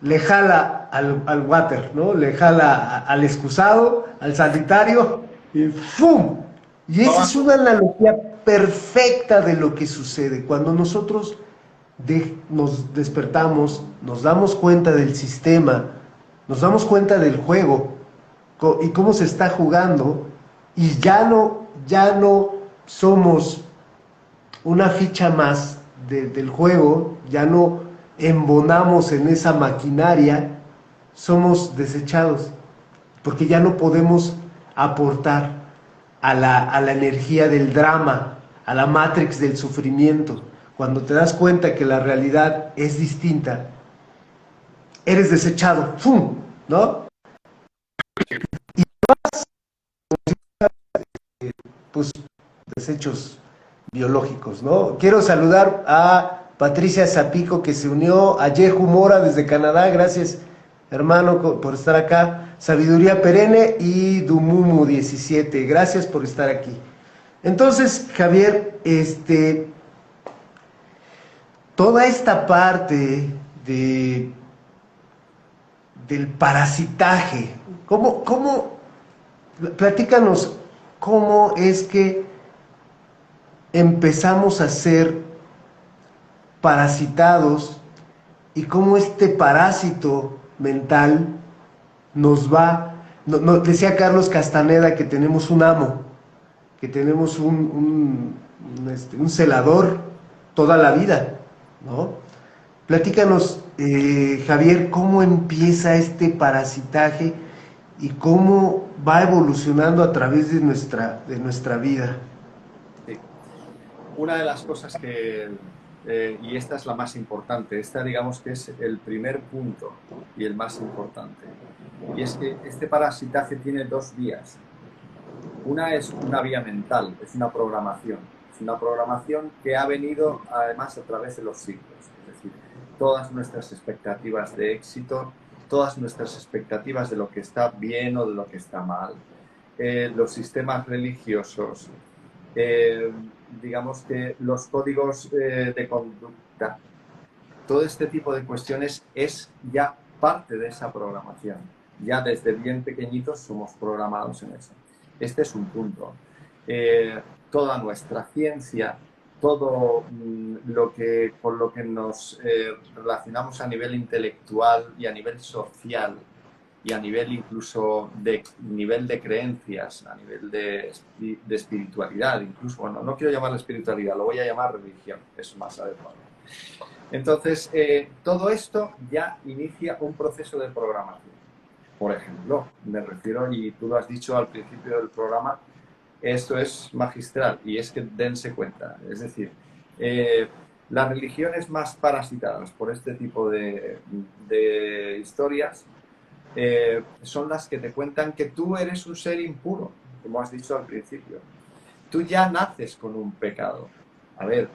le jala al water, ¿no? Le jala al excusado, al sanitario, y ¡fum! Y esa es una analogía perfecta de lo que sucede cuando nosotros nos despertamos, nos damos cuenta del sistema, nos damos cuenta del juego y cómo se está jugando, y ya no somos una ficha más del juego, ya no embonamos en esa maquinaria, somos desechados, porque ya no podemos aportar a la energía del drama, a la matrix del sufrimiento. Cuando te das cuenta que la realidad es distinta, eres desechado, ¡fum! ¿No? Pues desechos biológicos, ¿no? Quiero saludar a Patricia Zapico, que se unió, a Yehu Mora desde Canadá, gracias hermano, por estar acá. Sabiduría Perenne y Dumumu 17. Gracias por estar aquí. Entonces, Javier, toda esta parte de, del parasitaje, platícanos cómo es que empezamos a ser parasitados y cómo este parásito mental nos va. Decía Carlos Castaneda que tenemos un amo, que tenemos un celador toda la vida, ¿no? Platícanos, Javier, cómo empieza este parasitaje y cómo va evolucionando a través de nuestra vida. Sí. Una de las cosas que, y esta es la más importante, esta digamos que es el primer punto y el más importante, y es que este parasitaje tiene dos vías. Una es una vía mental, es una programación. Es una programación que ha venido además a través de los siglos. Es decir, todas nuestras expectativas de éxito, todas nuestras expectativas de lo que está bien o de lo que está mal, los sistemas religiosos, digamos que los códigos de conducta, todo este tipo de cuestiones es ya parte de esa programación. Ya desde bien pequeñitos somos programados en eso. Este es un punto. Toda nuestra ciencia, todo con lo que nos relacionamos a nivel intelectual y a nivel social y a nivel incluso nivel de creencias, a nivel de espiritualidad, incluso, bueno, no quiero llamarlo espiritualidad, lo voy a llamar religión, es más adecuado. Entonces, todo esto ya inicia un proceso de programación. Por ejemplo, me refiero, y tú lo has dicho al principio del programa, esto es magistral y es que dense cuenta. Es decir, las religiones más parasitadas por este tipo de historias son las que te cuentan que tú eres un ser impuro, como has dicho al principio. Tú ya naces con un pecado. A ver,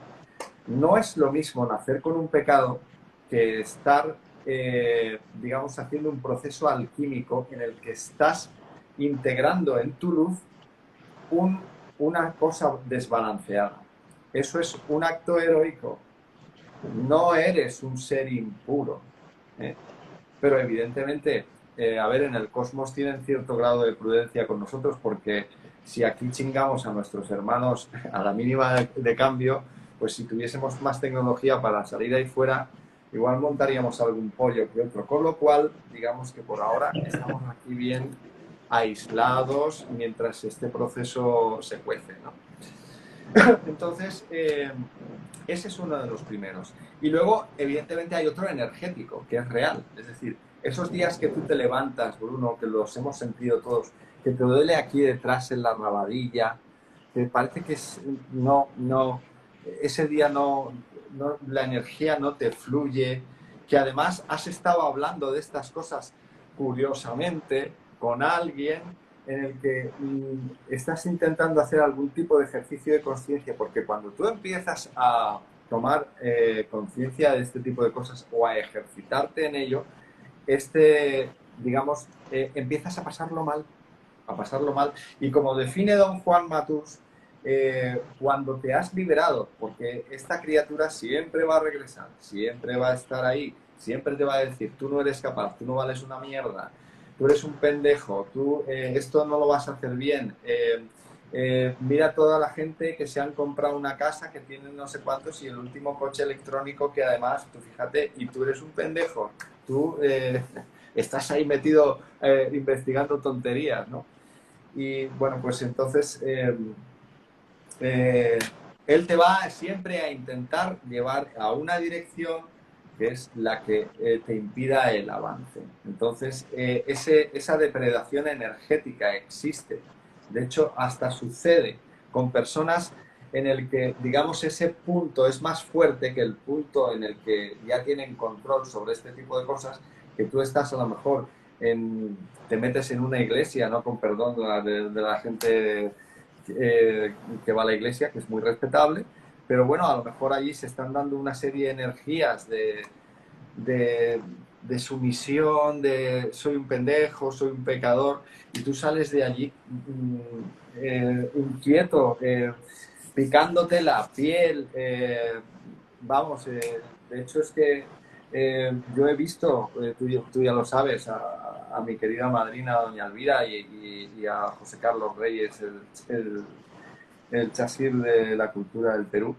no es lo mismo nacer con un pecado que estar, digamos, haciendo un proceso alquímico en el que estás integrando en tu luz una cosa desbalanceada. Eso es un acto heroico. No eres un ser impuro. ¿eh? Pero evidentemente, a ver, en el cosmos tienen cierto grado de prudencia con nosotros porque si aquí chingamos a nuestros hermanos a la mínima de cambio, pues si tuviésemos más tecnología para salir ahí fuera, igual montaríamos algún pollo que otro. Con lo cual, digamos que por ahora estamos aquí bien aislados mientras este proceso se cuece, ¿no? Entonces, ese es uno de los primeros. Y luego, evidentemente, hay otro energético, que es real. Es decir, esos días que tú te levantas, Bruno, que los hemos sentido todos, que te duele aquí detrás en la rabadilla, que parece que ese día la energía no te fluye, que además has estado hablando de estas cosas curiosamente con alguien en el que estás intentando hacer algún tipo de ejercicio de conciencia, porque cuando tú empiezas a tomar conciencia de este tipo de cosas o a ejercitarte en ello, digamos, empiezas a pasarlo mal, y como define don Juan Matus, cuando te has liberado, porque esta criatura siempre va a regresar, siempre va a estar ahí, siempre te va a decir, tú no eres capaz, tú no vales una mierda, tú eres un pendejo, tú esto no lo vas a hacer bien, mira toda la gente que se han comprado una casa que tienen no sé cuántos y el último coche electrónico que además, tú fíjate, y tú eres un pendejo, tú estás ahí metido investigando tonterías, ¿no? Y bueno, pues entonces él te va siempre a intentar llevar a una dirección que es la que te impida el avance. Entonces, esa depredación energética existe. De hecho, hasta sucede con personas en el que, digamos, ese punto es más fuerte que el punto en el que ya tienen control sobre este tipo de cosas, que tú estás a lo mejor te metes en una iglesia, ¿no? Con perdón de la gente que va a la iglesia, que es muy respetable, pero bueno, a lo mejor allí se están dando una serie de energías de de sumisión, de soy un pendejo, soy un pecador, y tú sales de allí inquieto, picándote la piel. Vamos, de hecho es que yo he visto, tú ya lo sabes, a mi querida madrina, doña Elvira, y a José Carlos Reyes, el chasir de la cultura del Perú,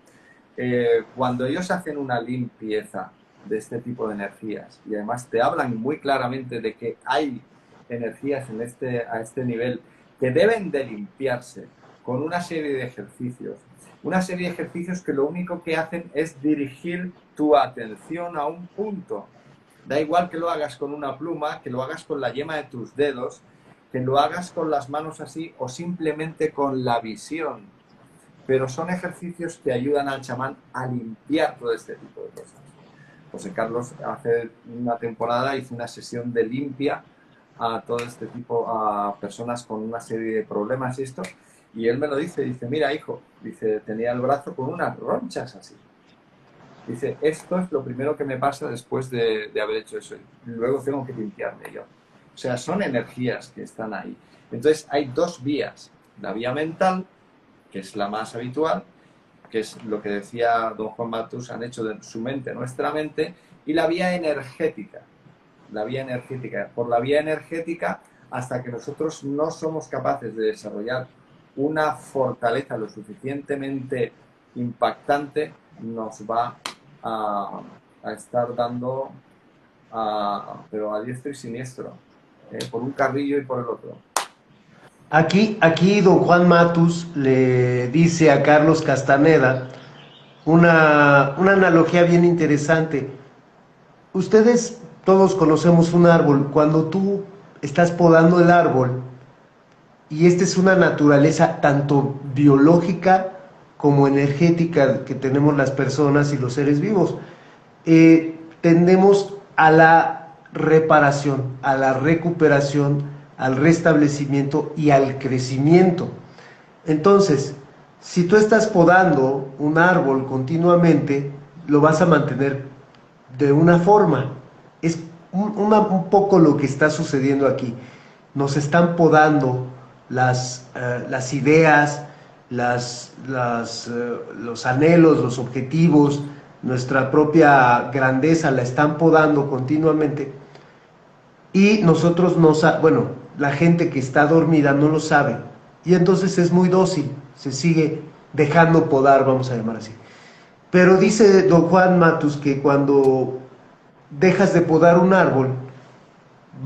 cuando ellos hacen una limpieza de este tipo de energías y además te hablan muy claramente de que hay energías a este nivel que deben de limpiarse con una serie de ejercicios que lo único que hacen es dirigir tu atención a un punto. Da igual que lo hagas con una pluma, que lo hagas con la yema de tus dedos, que lo hagas con las manos así o simplemente con la visión. Pero son ejercicios que ayudan al chamán a limpiar todo este tipo de cosas. José Carlos hace una temporada hizo una sesión de limpia a todo este tipo, a personas con una serie de problemas y esto, y él me lo dice, mira hijo, dice, tenía el brazo con unas ronchas así. Dice, esto es lo primero que me pasa después de haber hecho eso, y luego tengo que limpiarme yo. O sea, son energías que están ahí. Entonces hay dos vías, la vía mental, que es la más habitual, que es lo que decía don Juan Matus, han hecho de su mente nuestra mente, y la vía energética. La vía energética. Por la vía energética, hasta que nosotros no somos capaces de desarrollar una fortaleza lo suficientemente impactante, nos va a estar dando, pero a diestro y siniestro, por un carrillo y por el otro. Aquí don Juan Matus le dice a Carlos Castaneda una analogía bien interesante. Ustedes todos conocemos un árbol. Cuando tú estás podando el árbol, y esta es una naturaleza tanto biológica como energética que tenemos las personas y los seres vivos, tendemos a la reparación, a la recuperación, al restablecimiento y al crecimiento. Entonces, si tú estás podando un árbol continuamente, lo vas a mantener de una forma. Es un poco lo que está sucediendo aquí. Nos están podando las ideas, los anhelos, los objetivos, nuestra propia grandeza la están podando continuamente, y nosotros bueno, la gente que está dormida no lo sabe, y entonces es muy dócil, se sigue dejando podar, vamos a llamar así. Pero dice don Juan Matus que cuando dejas de podar un árbol,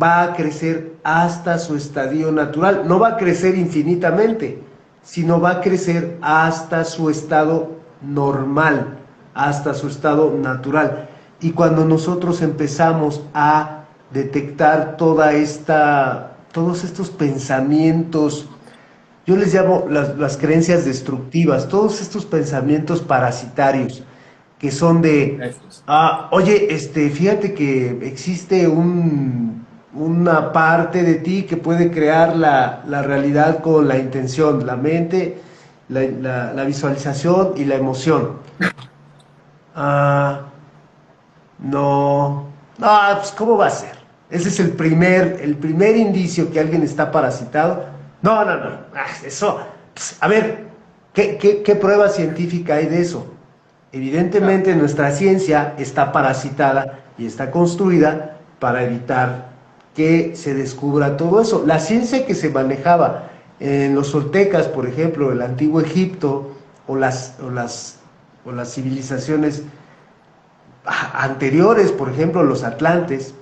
va a crecer hasta su estadio natural. No va a crecer infinitamente, sino va a crecer hasta su estado normal, hasta su estado natural. Y cuando nosotros empezamos a detectar todos estos pensamientos, yo les llamo las creencias destructivas, todos estos pensamientos parasitarios, que son de, oye, fíjate que existe una parte de ti que puede crear la realidad con la intención, la mente, la visualización y la emoción. No, pues ¿cómo va a ser? Ese es el primer indicio que alguien está parasitado. No, eso, pues, a ver, ¿qué prueba científica hay de eso? Evidentemente nuestra ciencia está parasitada y está construida para evitar que se descubra todo eso. La ciencia que se manejaba en los aztecas, por ejemplo, el antiguo Egipto, o las civilizaciones anteriores, por ejemplo, los atlantes,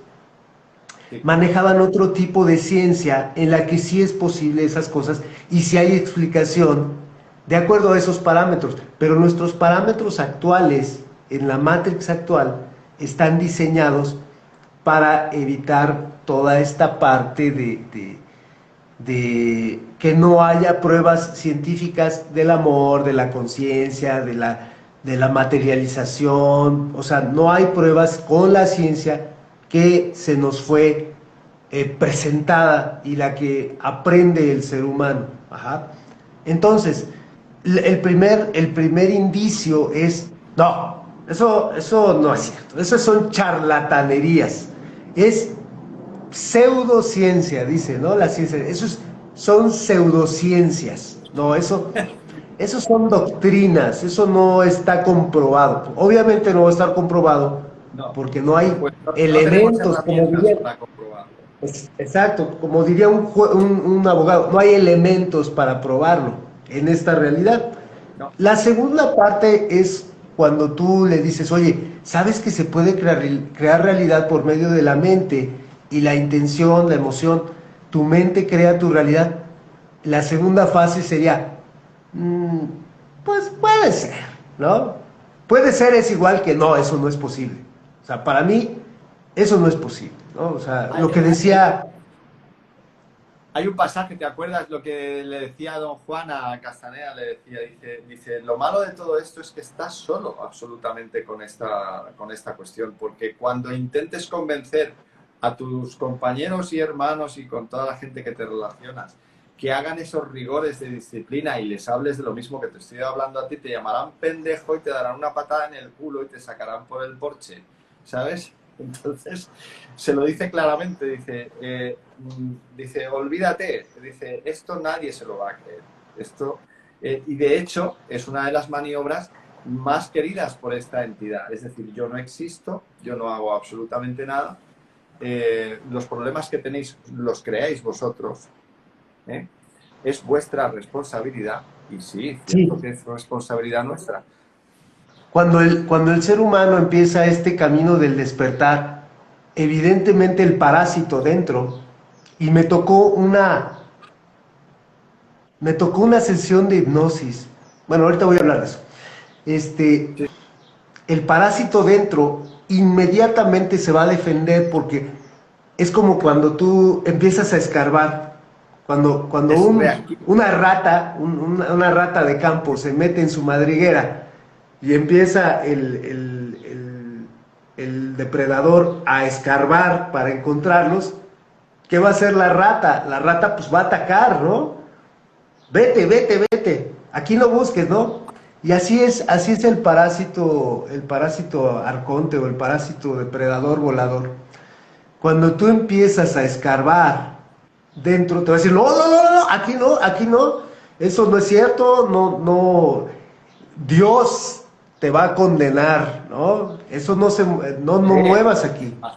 manejaban otro tipo de ciencia en la que sí es posible esas cosas y sí hay explicación de acuerdo a esos parámetros. Pero nuestros parámetros actuales, en la Matrix actual, están diseñados para evitar toda esta parte de que no haya pruebas científicas del amor, de la conciencia, de la materialización. O sea, no hay pruebas con la ciencia que se nos fue presentada y la que aprende el ser humano. Ajá. Entonces, el primer indicio es, no, eso no es cierto, eso son charlatanerías. Es pseudociencia, dice, ¿no? La ciencia, son pseudociencias, no, eso son doctrinas, eso no está comprobado. Obviamente no va a estar comprobado No, porque no hay pues no tenemos elementos, como herramientas diría, para comprobarlo. exacto, como diría un abogado, no hay elementos para probarlo en esta realidad. No, La segunda parte es cuando tú le dices, oye, ¿sabes que se puede crear realidad por medio de la mente y la intención, la emoción? Tu mente crea tu realidad. La segunda fase sería, mm, pues puede ser, ¿no? Puede ser es igual que no, eso no es posible. O sea, para mí, eso no es posible, ¿no? O sea, hay, lo que hay- decía, hay un pasaje, ¿te acuerdas lo que le decía don Juan a Castaneda? Le decía, dice, lo malo de todo esto es que estás solo absolutamente con esta cuestión, porque cuando intentes convencer a tus compañeros y hermanos y con toda la gente que te relacionas que hagan esos rigores de disciplina y les hables de lo mismo que te estoy hablando a ti, te llamarán pendejo y te darán una patada en el culo y te sacarán por el porche, ¿sabes? Entonces, se lo dice claramente, dice, olvídate, dice, esto nadie se lo va a creer. Esto, y de hecho, es una de las maniobras más queridas por esta entidad. Es decir, yo no existo, yo no hago absolutamente nada. Los problemas que tenéis los creáis vosotros. ¿Eh? Es vuestra responsabilidad. Y sí, cierto sí, que es responsabilidad nuestra. cuando el ser humano empieza este camino del despertar, evidentemente el parásito dentro, y me tocó una sesión de hipnosis. Bueno, ahorita voy a hablar de eso. Este, Sí, el parásito dentro inmediatamente se va a defender porque es como cuando tú empiezas a escarbar. Cuando es reactivo. una rata de campo se mete en su madriguera y empieza el depredador a escarbar para encontrarlos, ¿qué va a hacer la rata? La rata pues va a atacar, ¿no? Vete, vete, vete. Aquí no busques, ¿no? Y así es el parásito arconte o el parásito depredador volador. Cuando tú empiezas a escarbar dentro, te va a decir, no, no, no, no, aquí no, eso no es cierto, no, no, Dios te va a condenar, ¿no? Eso no muevas aquí. A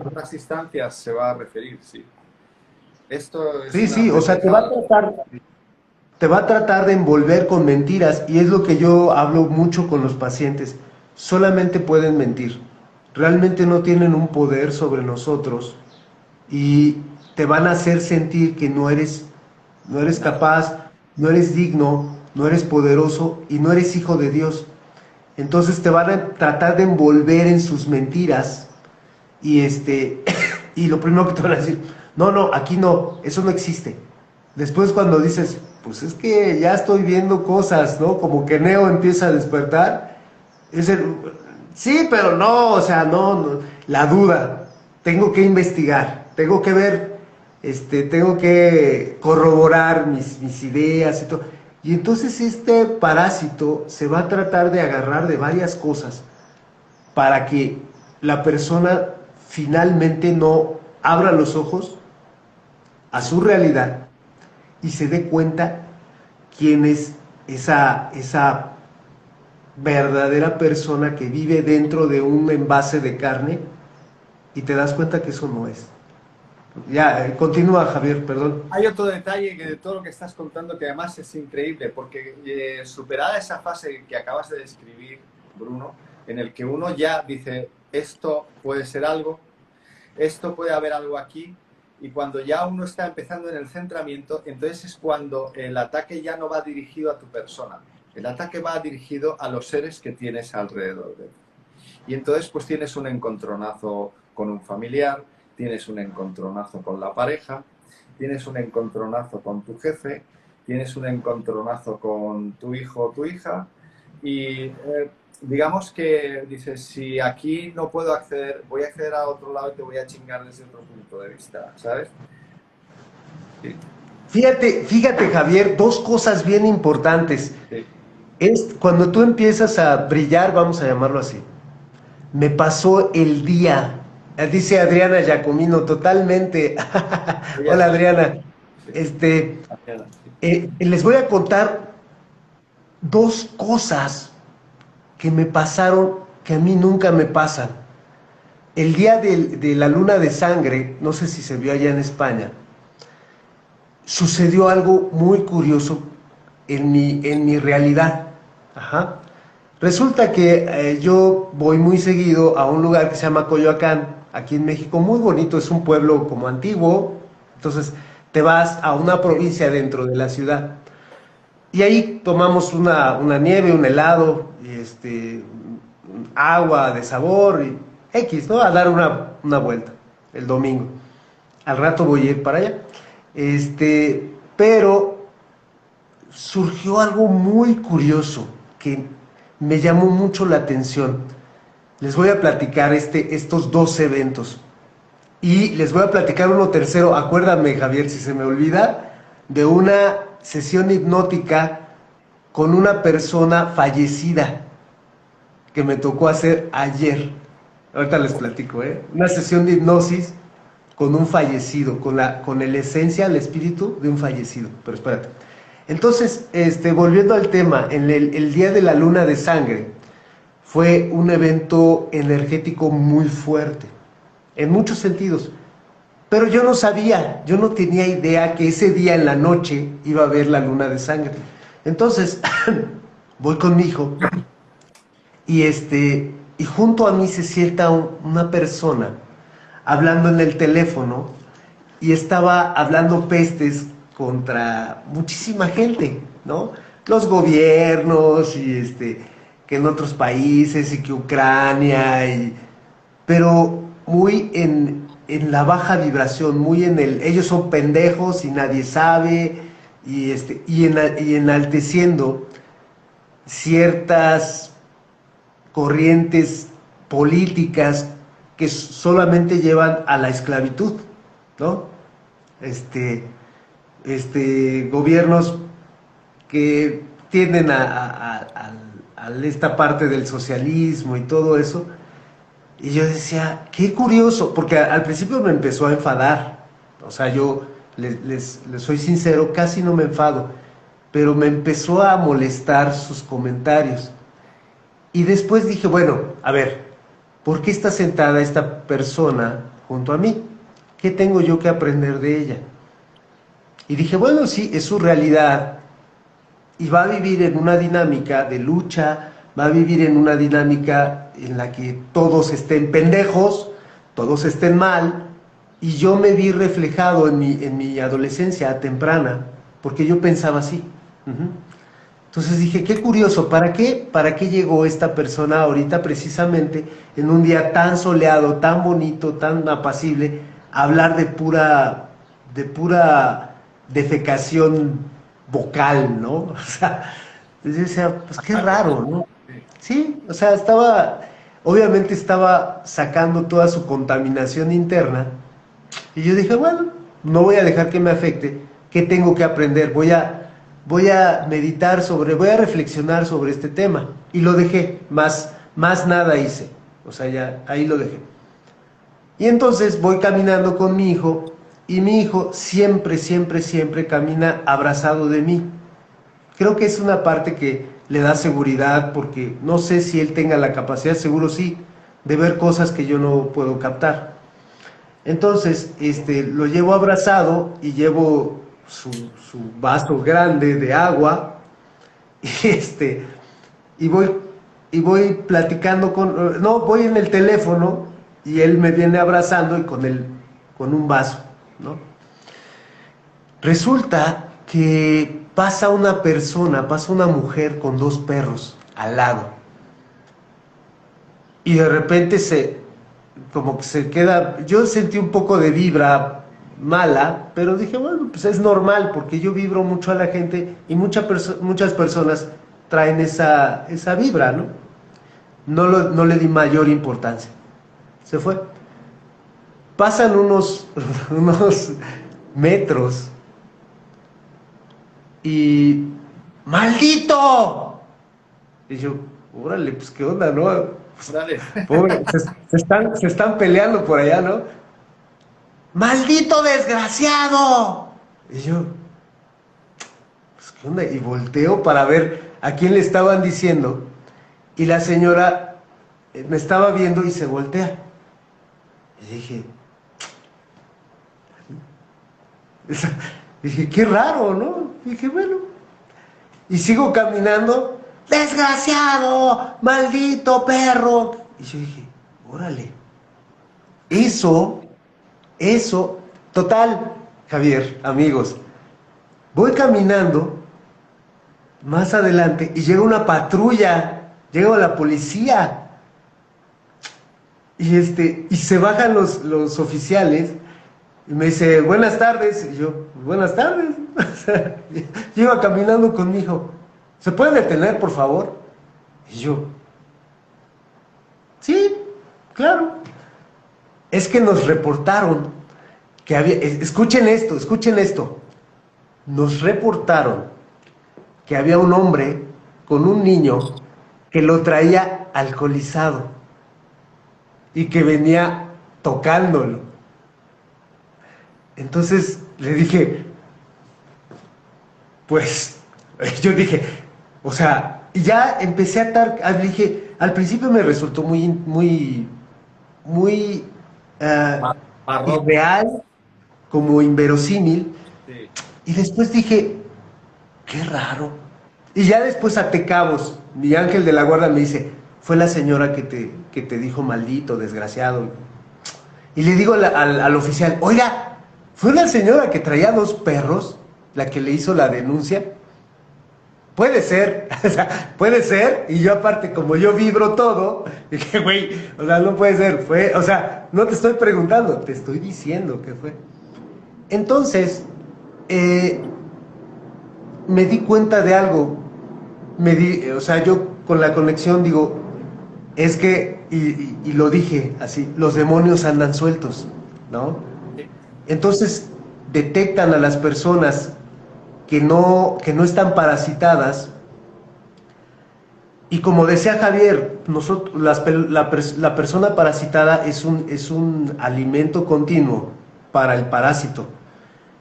otras instancias se va a referir, sí. Esto es Sí, una sí, o sea, te va a pendejada. tratar, te va a tratar de envolver con mentiras y es lo que yo hablo mucho con los pacientes. Solamente pueden mentir. Realmente no tienen un poder sobre nosotros y te van a hacer sentir que no eres Nada. capaz, no eres digno, no eres poderoso y no eres hijo de Dios. Entonces te van a tratar de envolver en sus mentiras y y lo primero que te van a decir, no, no, aquí no, eso no existe. Después cuando dices, pues es que ya estoy viendo cosas, ¿no? Como que Neo empieza a despertar, es el, sí, pero no, o sea, no, no, la duda, tengo que investigar, tengo que ver, tengo que corroborar mis ideas y todo. Y entonces este parásito se va a tratar de agarrar de varias cosas para que la persona finalmente no abra los ojos a Sí. su realidad y se dé cuenta quién es esa verdadera persona que vive dentro de un envase de carne y te das cuenta que eso no es. Ya, continúa Javier, perdón. Hay otro detalle que de todo lo que estás contando que además es increíble, porque superada esa fase que acabas de describir, Bruno, en el que uno ya dice, esto puede ser algo, esto puede haber algo aquí, y cuando ya uno está empezando en el centramiento, entonces es cuando el ataque ya no va dirigido a tu persona, el ataque va dirigido a los seres que tienes alrededor de ti. Y entonces pues tienes un encontronazo con un familiar, tienes un encontronazo con la pareja, tienes un encontronazo con tu jefe, tienes un encontronazo con tu hijo o tu hija y digamos que dices, si aquí no puedo acceder, voy a acceder a otro lado y te voy a chingar desde otro punto de vista, ¿sabes? Sí, Fíjate Javier, dos cosas bien importantes. sí, Es cuando tú empiezas a brillar, vamos a llamarlo así. Me pasó el día. Dice Adriana Giacomino, totalmente. Ella Hola es Adriana. sí, Este, Adriana, sí. les voy a contar dos cosas que me pasaron que a mí nunca me pasan. El día de la luna de sangre, no sé si se vio allá en España, sucedió algo muy curioso en mi realidad. Ajá. Resulta que yo voy muy seguido a un lugar que se llama Coyoacán, aquí en México, muy bonito, es un pueblo como antiguo, entonces te vas a una provincia dentro de la ciudad y ahí tomamos una nieve, un helado, y agua de sabor, y X, ¿no? A dar una vuelta el domingo. Al rato voy a ir para allá. Pero surgió algo muy curioso que me llamó mucho la atención. Les voy a platicar estos dos eventos. Y les voy a platicar uno tercero. Acuérdame, Javier, si se me olvida, de una sesión hipnótica con una persona fallecida que me tocó hacer ayer. Ahorita les platico, ¿eh? Una sesión de hipnosis con un fallecido, con la esencia, el espíritu de un fallecido. Pero espérate. Entonces, volviendo al tema, el día de la luna de sangre fue un evento energético muy fuerte, en muchos sentidos. Pero yo no sabía, yo no tenía idea que ese día en la noche iba a haber la luna de sangre. Entonces, voy con mi hijo y y junto a mí se sienta una persona hablando en el teléfono y estaba hablando pestes contra muchísima gente, ¿no? Los gobiernos y que en otros países y que Ucrania pero muy en la baja vibración, muy en ellos son pendejos y nadie sabe y enalteciendo ciertas corrientes políticas que solamente llevan a la esclavitud, ¿no? Este, Gobiernos que tienden a esta parte del socialismo y todo eso. Y yo decía, qué curioso, porque al principio me empezó a enfadar. O sea, yo les soy sincero, casi no me enfado, pero me empezó a molestar sus comentarios. Y después dije, bueno, a ver, ¿por qué está sentada esta persona junto a mí? ¿Qué tengo yo que aprender de ella? Y dije, bueno, sí, es su realidad y va a vivir en una dinámica de lucha, va a vivir en una dinámica en la que todos estén pendejos, todos estén mal, y yo me vi reflejado en mi adolescencia temprana, porque yo pensaba así. Uh-huh. Entonces dije, qué curioso, ¿para qué? ¿Para qué llegó esta persona ahorita precisamente en un día tan soleado, tan bonito, tan apacible, a hablar de pura defecación vocal, ¿no? O sea, yo decía, pues qué Ah, raro, ¿no? sí. Sí, o sea, obviamente estaba sacando toda su contaminación interna y yo dije, bueno, no voy a dejar que me afecte. ¿Qué tengo que aprender? Voy a meditar voy a reflexionar sobre este tema. Y lo dejé, más nada hice. O sea, ya ahí lo dejé. Y entonces voy caminando con mi hijo y mi hijo siempre, siempre, siempre camina abrazado de mí. Creo que es una parte que le da seguridad porque no sé si él tenga la capacidad, seguro sí, de ver cosas que yo no puedo captar. Entonces, lo llevo abrazado y llevo su vaso grande de agua y y voy, y voy platicando no, voy en el teléfono y él me viene abrazando y con un vaso, ¿no? Resulta que pasa una mujer con dos perros al lado y de repente como que se queda, yo sentí un poco de vibra mala, pero dije, bueno, pues es normal porque yo vibro mucho a la gente y muchas personas traen esa vibra, ¿no? No le di mayor importancia. Se fue. Pasan unos metros y ¡maldito! Y yo, órale, pues qué onda, ¿no? Dale. Pobre, se están peleando por allá, ¿no? ¡Maldito desgraciado! Y yo, pues, ¿qué onda? Y volteo para ver a quién le estaban diciendo. Y la señora me estaba viendo y se voltea. Y dije, qué raro, ¿no? Dije, bueno. Y sigo caminando. ¡Desgraciado! ¡Maldito perro! Y yo dije, órale. Eso, total, Javier, amigos. Voy caminando más adelante y llega una patrulla, llega la policía. Y se bajan los oficiales y me dice, buenas tardes. Y yo, buenas tardes. Yo iba caminando con mi hijo. ¿Se puede detener, por favor? Y yo, sí, claro. Es que nos reportaron que había, escuchen esto. Nos reportaron que había un hombre con un niño que lo traía alcoholizado y que venía tocándolo. Entonces le dije, pues, yo dije, o sea, y ya empecé a estar, dije, al principio me resultó muy Marrón. irreal, como inverosímil, Sí. y después dije, qué raro. Y ya después até cabos, mi ángel de la guarda me dice, fue la señora que te dijo maldito, desgraciado. Y le digo al oficial, oiga, ¿fue la señora que traía 2 perros la que le hizo la denuncia? Puede ser, o sea, puede ser. Y yo aparte, como yo vibro todo, dije, güey, o sea, no puede ser. Fue, o sea, no te estoy preguntando, te estoy diciendo que fue. Entonces, me di cuenta de algo. O sea, yo con la conexión digo, es que, y lo dije así, los demonios andan sueltos, ¿no? Entonces, detectan a las personas que no están parasitadas. Y como decía Javier, nosotros, la persona parasitada es un alimento continuo para el parásito.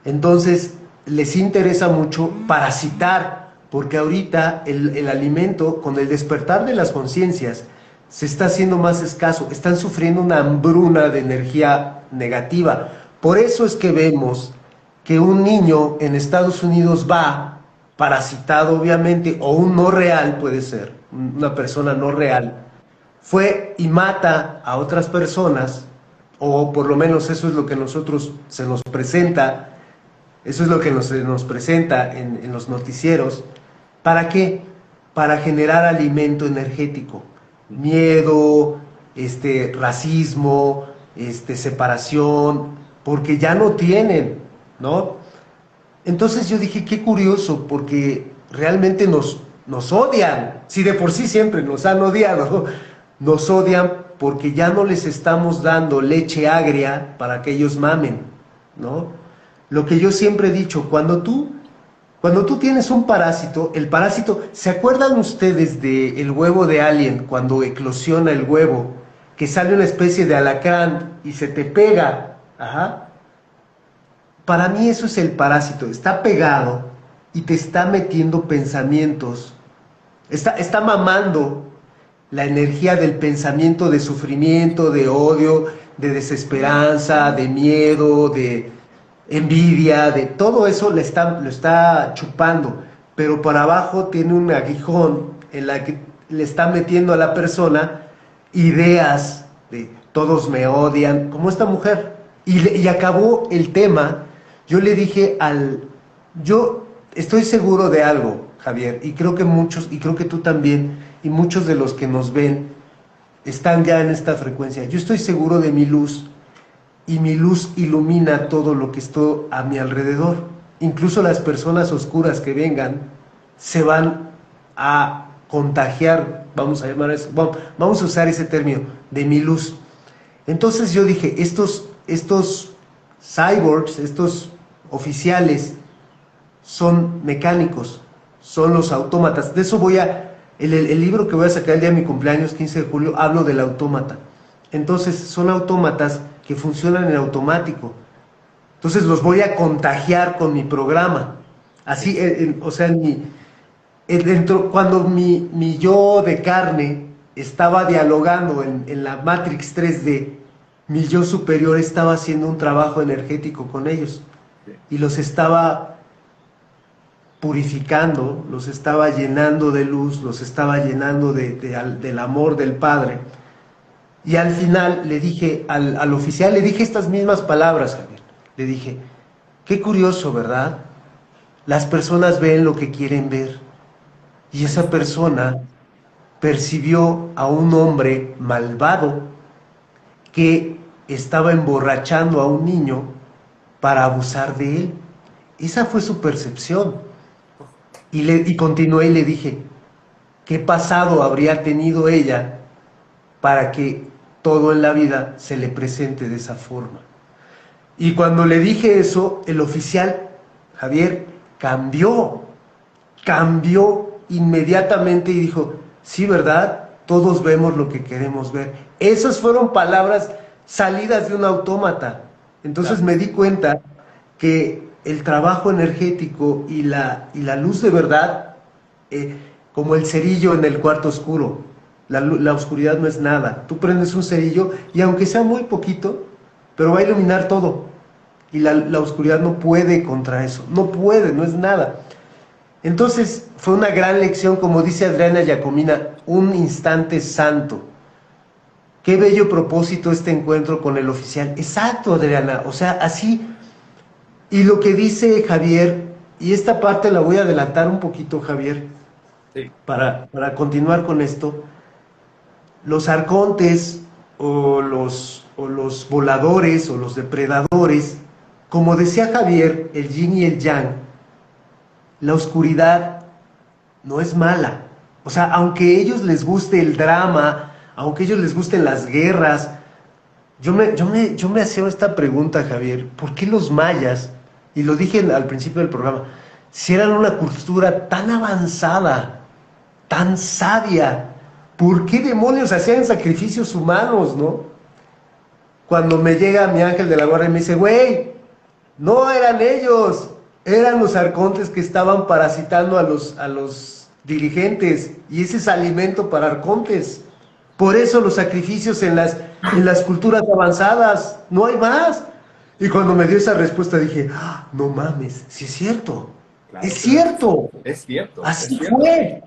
Entonces, les interesa mucho parasitar, porque ahorita el alimento, con el despertar de las conciencias, se está haciendo más escaso, están sufriendo una hambruna de energía negativa. Por eso es que vemos que un niño en Estados Unidos va parasitado, obviamente, o un no real puede ser, una persona no real, fue y mata a otras personas, o por lo menos eso es lo que nosotros se nos presenta, eso es lo que nos presenta en los noticieros. ¿Para qué? Para generar alimento energético. Miedo, racismo, separación, porque ya no tienen, ¿no? Entonces yo dije, qué curioso, porque realmente nos odian. Si de por sí siempre nos han odiado, nos odian porque ya no les estamos dando leche agria para que ellos mamen, ¿no? Lo que yo siempre he dicho, cuando tú tienes un parásito, el parásito, ¿se acuerdan ustedes del huevo de Alien cuando eclosiona el huevo? Que sale una especie de alacrán y se te pega. Ajá. Para mí eso es el parásito, está pegado y te está metiendo pensamientos, está mamando la energía del pensamiento de sufrimiento, de odio, de desesperanza, de miedo, de envidia, de todo eso lo está chupando, pero por abajo tiene un aguijón en la que le está metiendo a la persona ideas de todos me odian, como esta mujer. Y acabó el tema. Yo le dije yo estoy seguro de algo, Javier, y creo que muchos, y creo que tú también, y muchos de los que nos ven están ya en esta frecuencia. Yo estoy seguro de mi luz, y mi luz ilumina todo lo que está a mi alrededor. Incluso las personas oscuras que vengan se van a contagiar, vamos a llamar eso, vamos a usar ese término, de mi luz. Entonces yo dije, estos cyborgs, estos oficiales, son mecánicos, son los autómatas. De eso voy a el libro que voy a sacar el día de mi cumpleaños, 15 de julio, hablo del autómata. Entonces son autómatas que funcionan en automático. Entonces los voy a contagiar con mi programa. Así, o sea, cuando mi yo de carne estaba dialogando en la Matrix 3D, mi yo superior estaba haciendo un trabajo energético con ellos y los estaba purificando, los estaba llenando de luz, los estaba llenando del amor del Padre. Y al final le dije al oficial, le dije estas mismas palabras, Javier. Le dije, qué curioso, ¿verdad? Las personas ven lo que quieren ver. Y esa persona percibió a un hombre malvado que estaba emborrachando a un niño para abusar de él. Esa fue su percepción. Y continué y le dije, ¿qué pasado habría tenido ella para que todo en la vida se le presente de esa forma? Y cuando le dije eso, el oficial, Javier, cambió inmediatamente y dijo, sí, ¿verdad? Todos vemos lo que queremos ver. Esas fueron palabras salidas de un autómata. Entonces Claro. me di cuenta que el trabajo energético y la luz de verdad, eh, como el cerillo en el cuarto oscuro, la oscuridad no es nada. Tú prendes un cerillo y aunque sea muy poquito, pero va a iluminar todo. Y la oscuridad no puede contra eso, no puede, no es nada. Entonces fue una gran lección, como dice Adriana Giacomina, un instante santo. Qué bello propósito este encuentro con el oficial. Exacto, Adriana, o sea, así. Y lo que dice Javier, y esta parte la voy a adelantar un poquito, Javier, Sí. para continuar con esto. Los arcontes o los voladores o los depredadores, como decía Javier, el yin y el yang, la oscuridad no es mala. O sea, aunque a ellos les guste el drama, aunque a ellos les gusten las guerras, yo me hacía esta pregunta, Javier, ¿por qué los mayas, y lo dije al principio del programa, si eran una cultura tan avanzada, tan sabia, ¿por qué demonios hacían sacrificios humanos, no? Cuando me llega mi ángel de la guarda y me dice, güey, no eran ellos, eran los arcontes que estaban parasitando a los dirigentes, y ese es alimento para arcontes. Por eso los sacrificios en las culturas avanzadas, no hay más. Y cuando me dio esa respuesta dije, "Ah, no mames, sí es cierto, es Claro, pero cierto, es cierto, es así cierto. fue.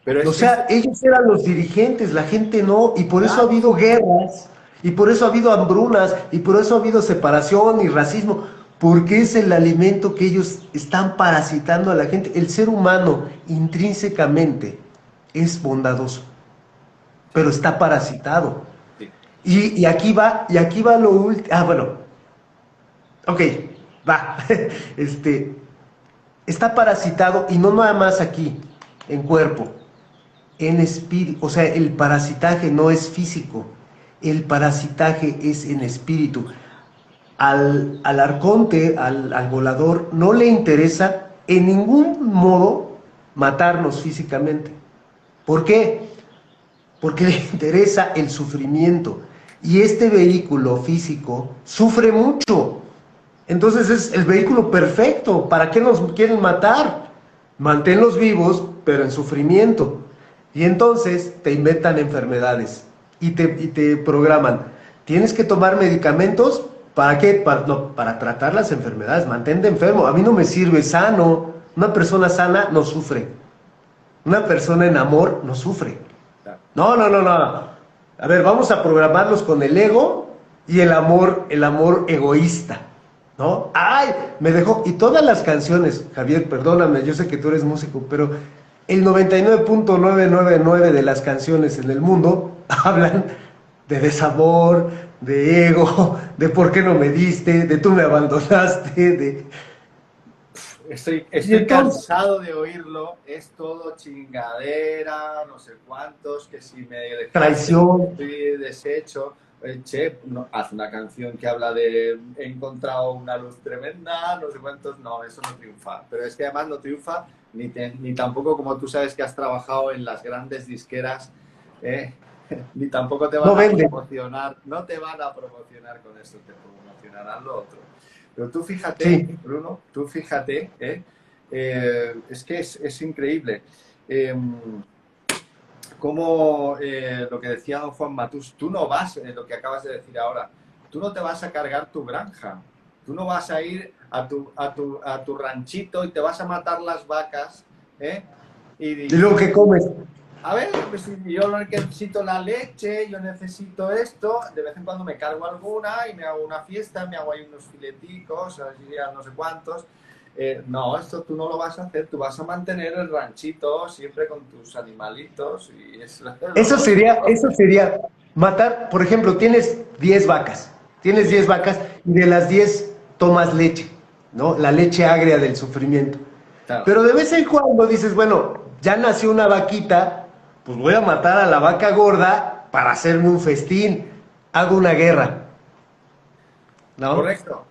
Pero O es que es sea, ellos eran los dirigentes, la gente no, y por eso ha claro. habido guerras, y por eso ha habido hambrunas, y por eso ha habido separación y racismo, porque es el alimento que ellos están parasitando a la gente. El ser humano intrínsecamente es bondadoso, pero Sí, está parasitado. sí. Y aquí va lo último. Ah, bueno, ok, va. Este, está parasitado y no nada más aquí, en cuerpo, en espíritu. O sea, el parasitaje no es físico, el parasitaje es en espíritu. Al arconte, al volador, no le interesa en ningún modo matarnos físicamente. ¿Por qué? Porque le interesa el sufrimiento. Y este vehículo físico sufre mucho. Entonces es el vehículo perfecto. ¿Para qué nos quieren matar? Manténlos vivos, pero en sufrimiento. Y entonces te inventan enfermedades y te programan. Tienes que tomar medicamentos. ¿Para qué? No, para tratar las enfermedades. Mantente enfermo. A mí no me sirve sano. Una persona sana no sufre. Una persona en amor no sufre. Claro. No, no, no, no. A ver, vamos a programarlos con el ego y el amor egoísta, ¿no? ¡Ay! Me dejó. Y todas las canciones, Javier, perdóname, yo sé que tú eres músico, pero el 99.999 de las canciones en el mundo hablan de desamor, de ego, de por qué no me diste, de tú me abandonaste, de... Y Estoy entonces, cansado de oírlo, es todo chingadera, no sé cuántos, que si me dejaste, traición. estoy deshecho. Che, no, haz una canción que habla de he encontrado una luz tremenda, no sé cuántos, no, eso no triunfa. Pero es que además no triunfa ni tampoco, como tú sabes que has trabajado en las grandes disqueras, ¿eh? Ni tampoco te No van a vende. promocionar, no te van a promocionar con esto, te promocionarán lo otro. Pero tú fíjate, Sí. Bruno, tú fíjate, es que es increíble. Como lo que decía don Juan Matus, tú no vas, lo que acabas de decir ahora, tú no te vas a cargar tu granja, tú no vas a ir a tu ranchito y te vas a matar las vacas, ¿eh? Y Y luego, dices, ¿qué comes? a ver, pues si yo necesito la leche, yo necesito esto, de vez en cuando me cargo alguna y me hago una fiesta, me hago ahí unos fileticos, así ya no sé cuántos. No, esto tú no lo vas a hacer, tú vas a mantener el ranchito siempre con tus animalitos y es lo Eso sería matar, por ejemplo, tienes 10 Sí, vacas y de las 10 tomas leche, ¿no? La leche agria del sufrimiento. claro, Pero de vez en cuando dices, bueno, ya nació una vaquita, pues voy a matar a la vaca gorda para hacerme un festín, hago una guerra, ¿no? correcto,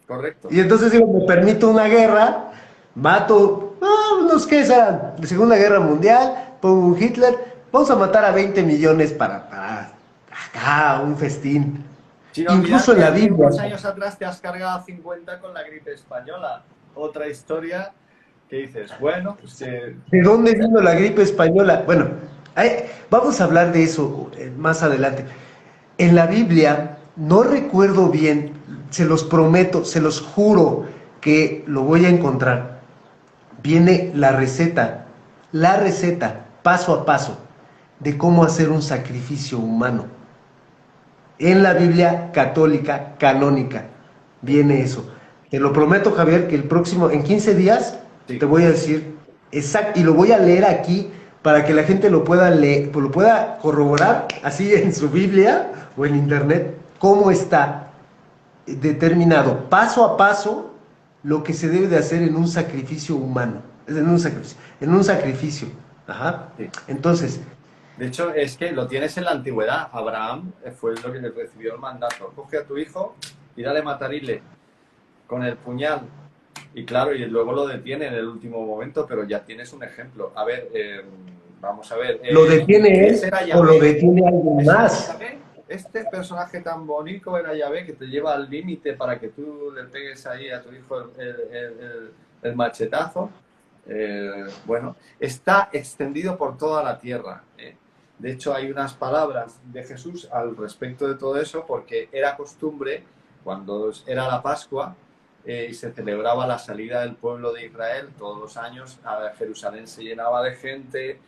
correcto. Y entonces digo, me permito una guerra, mato, unos que serán, de Segunda Guerra Mundial, pongo un Hitler, vamos a matar a 20 millones para acá, un festín. Sin olvidar Incluso en que la hace Biblia, unos años atrás te has cargado a 50 con la gripe española. Otra historia que dices, bueno, pues que... ¿de dónde vino la gripe española? Bueno, vamos a hablar de eso más adelante. En la Biblia, no recuerdo bien, se los prometo, se los juro que lo voy a encontrar. Viene la receta, paso a paso, de cómo hacer un sacrificio humano. En la Biblia católica canónica viene eso. Te lo prometo, Javier, que el próximo, en 15 días, te Sí, voy a decir exacto, y lo voy a leer aquí para que la gente lo pueda leer, lo pueda corroborar así en su Biblia o en internet, cómo está determinado paso a paso lo que se debe de hacer en un sacrificio humano, en un sacrificio. Ajá. sí. Entonces, De hecho, es que lo tienes en la antigüedad. Abraham fue lo que recibió el mandato. Coge a tu hijo y dale matarile con el puñal. Y claro, y luego lo detiene en el último momento, pero ya tienes un ejemplo. A ver, vamos a ver. ¿lo detiene ¿Ese él era o lo Yahvé? detiene alguien ¿Ese era más? Yahvé? Este personaje tan bonito era Yahvé que te lleva al límite para que tú le pegues ahí a tu hijo el machetazo. Bueno, está extendido por toda la tierra. De hecho, hay unas palabras de Jesús al respecto de todo eso, porque era costumbre, cuando era la Pascua y se celebraba la salida del pueblo de Israel, todos los años a Jerusalén se llenaba de gente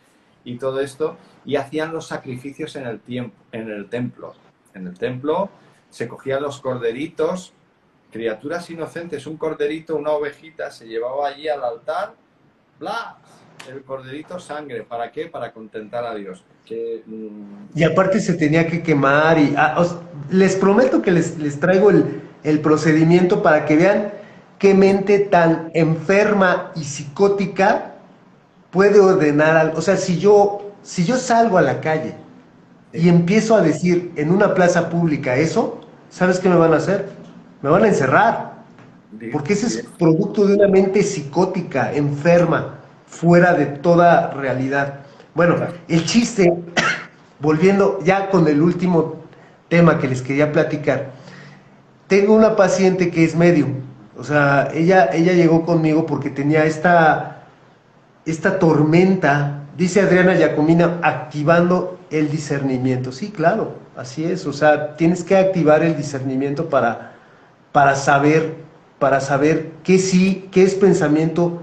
y todo esto, y hacían los sacrificios en el tiempo, en el templo. En el templo se cogían los corderitos, criaturas inocentes, un corderito, una ovejita, se llevaba allí al altar, bla, el corderito sangre, ¿para qué? Para contentar a Dios. Y aparte se tenía que quemar y les prometo que les traigo el procedimiento para que vean qué Sí, mente tan enferma y psicótica puede ordenar algo. O sea, si yo salgo a la calle y sí, empiezo a decir en una plaza pública eso, ¿sabes qué me van a hacer? Me van a encerrar. Porque ese es producto de una mente psicótica, enferma, fuera de toda realidad. Bueno, claro, el chiste, volviendo ya con el último tema que les quería platicar, tengo una paciente que es medium. O sea, ella llegó conmigo porque tenía esta tormenta, dice Adriana Giacomina, activando el discernimiento. Sí, claro, así es. O sea, tienes que activar el discernimiento para saber, para saber qué sí, qué es pensamiento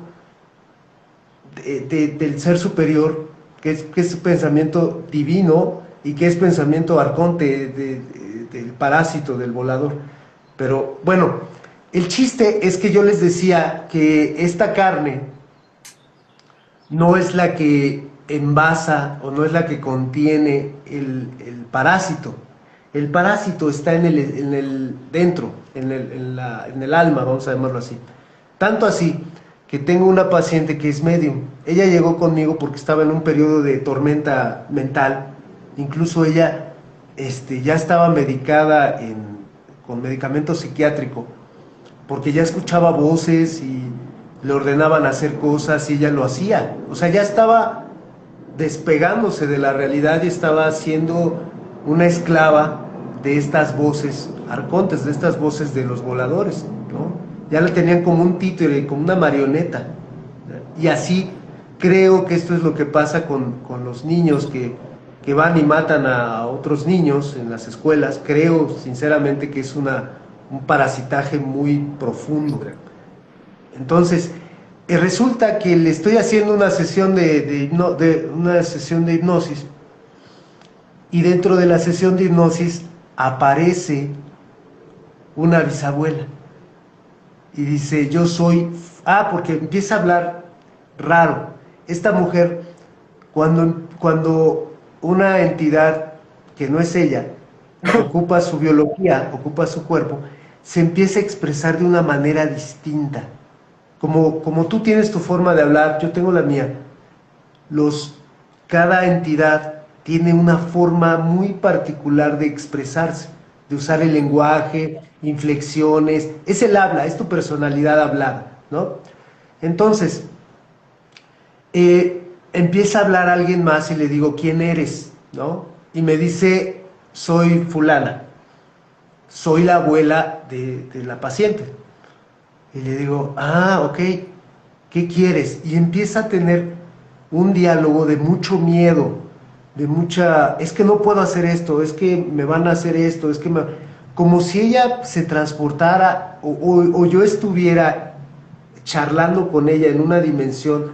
del ser superior, qué es pensamiento divino y qué es pensamiento arconte del parásito, del volador. Pero bueno, el chiste es que yo les decía que esta carne no es la que envasa o no es la que contiene el parásito. El parásito está en el dentro, en el alma, vamos a llamarlo así. Tanto así que tengo una paciente que es medium. Ella llegó conmigo porque estaba en un periodo de tormenta mental. Incluso ella ya estaba medicada con medicamento psiquiátrico porque ya escuchaba voces y le ordenaban hacer cosas y ella lo hacía. O sea, ya estaba despegándose de la realidad y estaba siendo una esclava de estas voces arcontes, de estas voces de los voladores, ¿no? Ya la tenían como un títere, como una marioneta. Y así creo que esto es lo que pasa con los niños que van y matan a otros niños en las escuelas. Creo sinceramente que es un parasitaje muy profundo. Entonces, resulta que le estoy haciendo una sesión una sesión de hipnosis, y dentro de la sesión de hipnosis aparece una bisabuela y dice, yo soy... porque empieza a hablar raro. Esta mujer, cuando una entidad que no es ella ocupa su biología, ocupa su cuerpo, se empieza a expresar de una manera distinta. Como tú tienes tu forma de hablar, yo tengo la mía. Cada entidad tiene una forma muy particular de expresarse, de usar el lenguaje, inflexiones. Es el habla, es tu personalidad hablada, ¿no? Entonces, empieza a hablar alguien más y le digo, ¿quién eres? ¿No? Y me dice, soy fulana, soy la abuela de la paciente. Y le digo, ok, ¿qué quieres? Y empieza a tener un diálogo de mucho miedo, es que no puedo hacer esto, es que me van a hacer esto, como si ella se transportara o yo estuviera charlando con ella en una dimensión,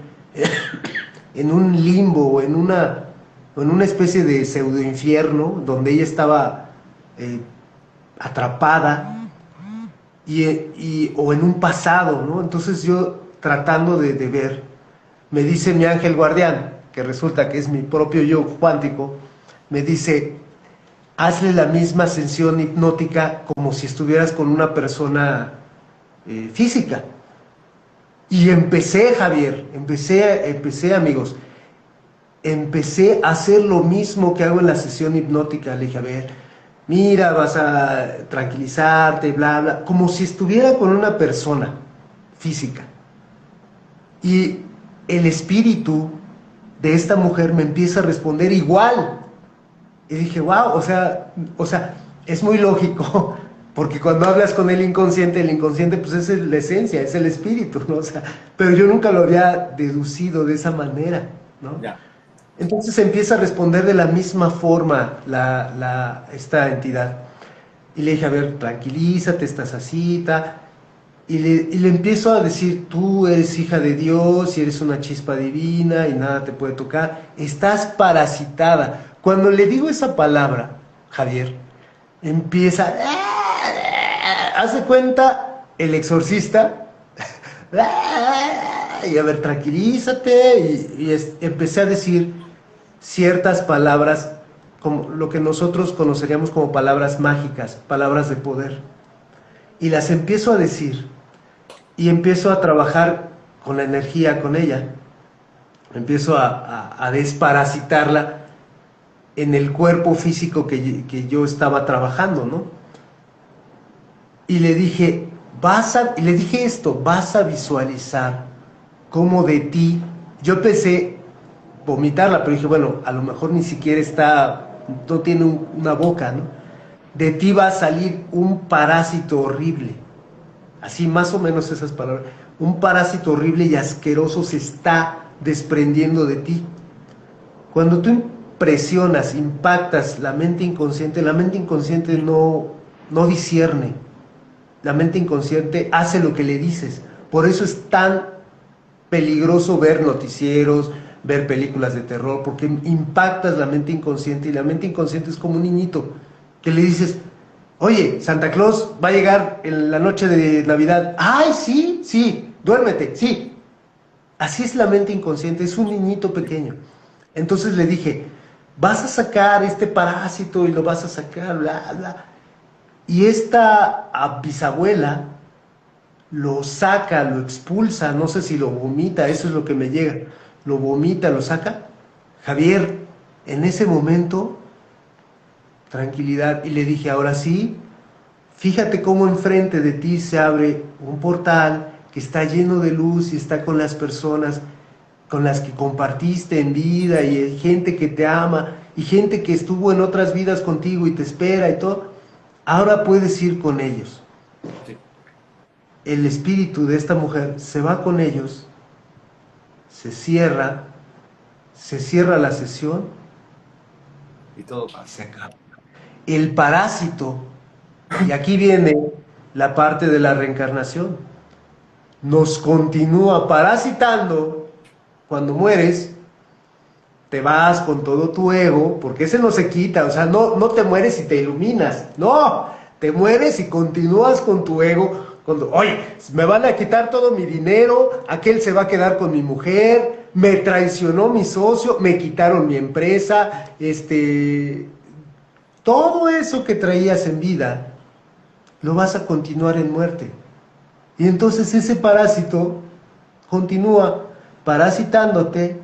en un limbo o en una especie de pseudo infierno donde ella estaba atrapada o en un pasado, ¿no? Entonces yo tratando de ver, me dice mi ángel guardián, que resulta que es mi propio yo cuántico, me dice, hazle la misma sesión hipnótica como si estuvieras con una persona física. Y empecé, Javier, empecé amigos, empecé a hacer lo mismo que hago en la sesión hipnótica. Le dije, a ver, mira, vas a tranquilizarte, bla, bla, como si estuviera con una persona física. Y el espíritu de esta mujer me empieza a responder igual. Y dije, wow, o sea, es muy lógico, porque cuando hablas con el inconsciente pues es la esencia, es el espíritu, ¿no? O sea, pero yo nunca lo había deducido de esa manera, ¿no? Ya. Entonces empieza a responder de la misma forma esta entidad. Y le dije, a ver, tranquilízate, estás así, y le empiezo a decir, tú eres hija de Dios y eres una chispa divina y nada te puede tocar, estás parasitada. Cuando le digo esa palabra, Javier, empieza, hace cuenta el exorcista, y a ver, tranquilízate, empecé a decir ciertas palabras, como lo que nosotros conoceríamos como palabras mágicas, palabras de poder, y las empiezo a decir, y empiezo a trabajar con la energía, con ella, empiezo a desparasitarla en el cuerpo físico que yo estaba trabajando, ¿no? Y le dije, le dije esto, vas a visualizar cómo de ti, yo empecé a vomitarla, pero dije, bueno, a lo mejor ni siquiera no tiene una boca, ¿no? De ti va a salir un parásito horrible, así más o menos esas palabras, un parásito horrible y asqueroso se está desprendiendo de ti. Cuando tú presionas, impactas la mente inconsciente no discierne. La mente inconsciente hace lo que le dices. Por eso es tan peligroso ver noticieros, ver películas de terror, porque impactas la mente inconsciente y la mente inconsciente es como un niñito que le dices, oye, Santa Claus va a llegar en la noche de Navidad. ¡Ay, sí, sí! Duérmete, sí. Así es la mente inconsciente, es un niñito pequeño. Entonces le dije, vas a sacar este parásito y lo vas a sacar, bla, bla. Y esta bisabuela lo saca, lo expulsa, no sé si lo vomita, eso es lo que me llega. Lo vomita, lo saca. Javier, en ese momento, tranquilidad. Y le dije, ahora sí, fíjate cómo enfrente de ti se abre un portal que está lleno de luz y está con las personas con las que compartiste en vida y hay gente que te ama y gente que estuvo en otras vidas contigo y te espera y todo, ahora puedes ir con ellos. Sí. El espíritu de esta mujer se va con ellos, se cierra la sesión Y todo y pasa. se acaba. El parásito, y aquí viene la parte de la reencarnación, nos continúa parasitando. Cuando mueres, te vas con todo tu ego, porque ese no se quita, o sea, no te mueres y te iluminas, no, te mueres y continúas con tu ego, cuando, oye, me van a quitar todo mi dinero, aquel se va a quedar con mi mujer, me traicionó mi socio, me quitaron mi empresa, todo eso que traías en vida, lo vas a continuar en muerte. Y entonces ese parásito continúa parasitándote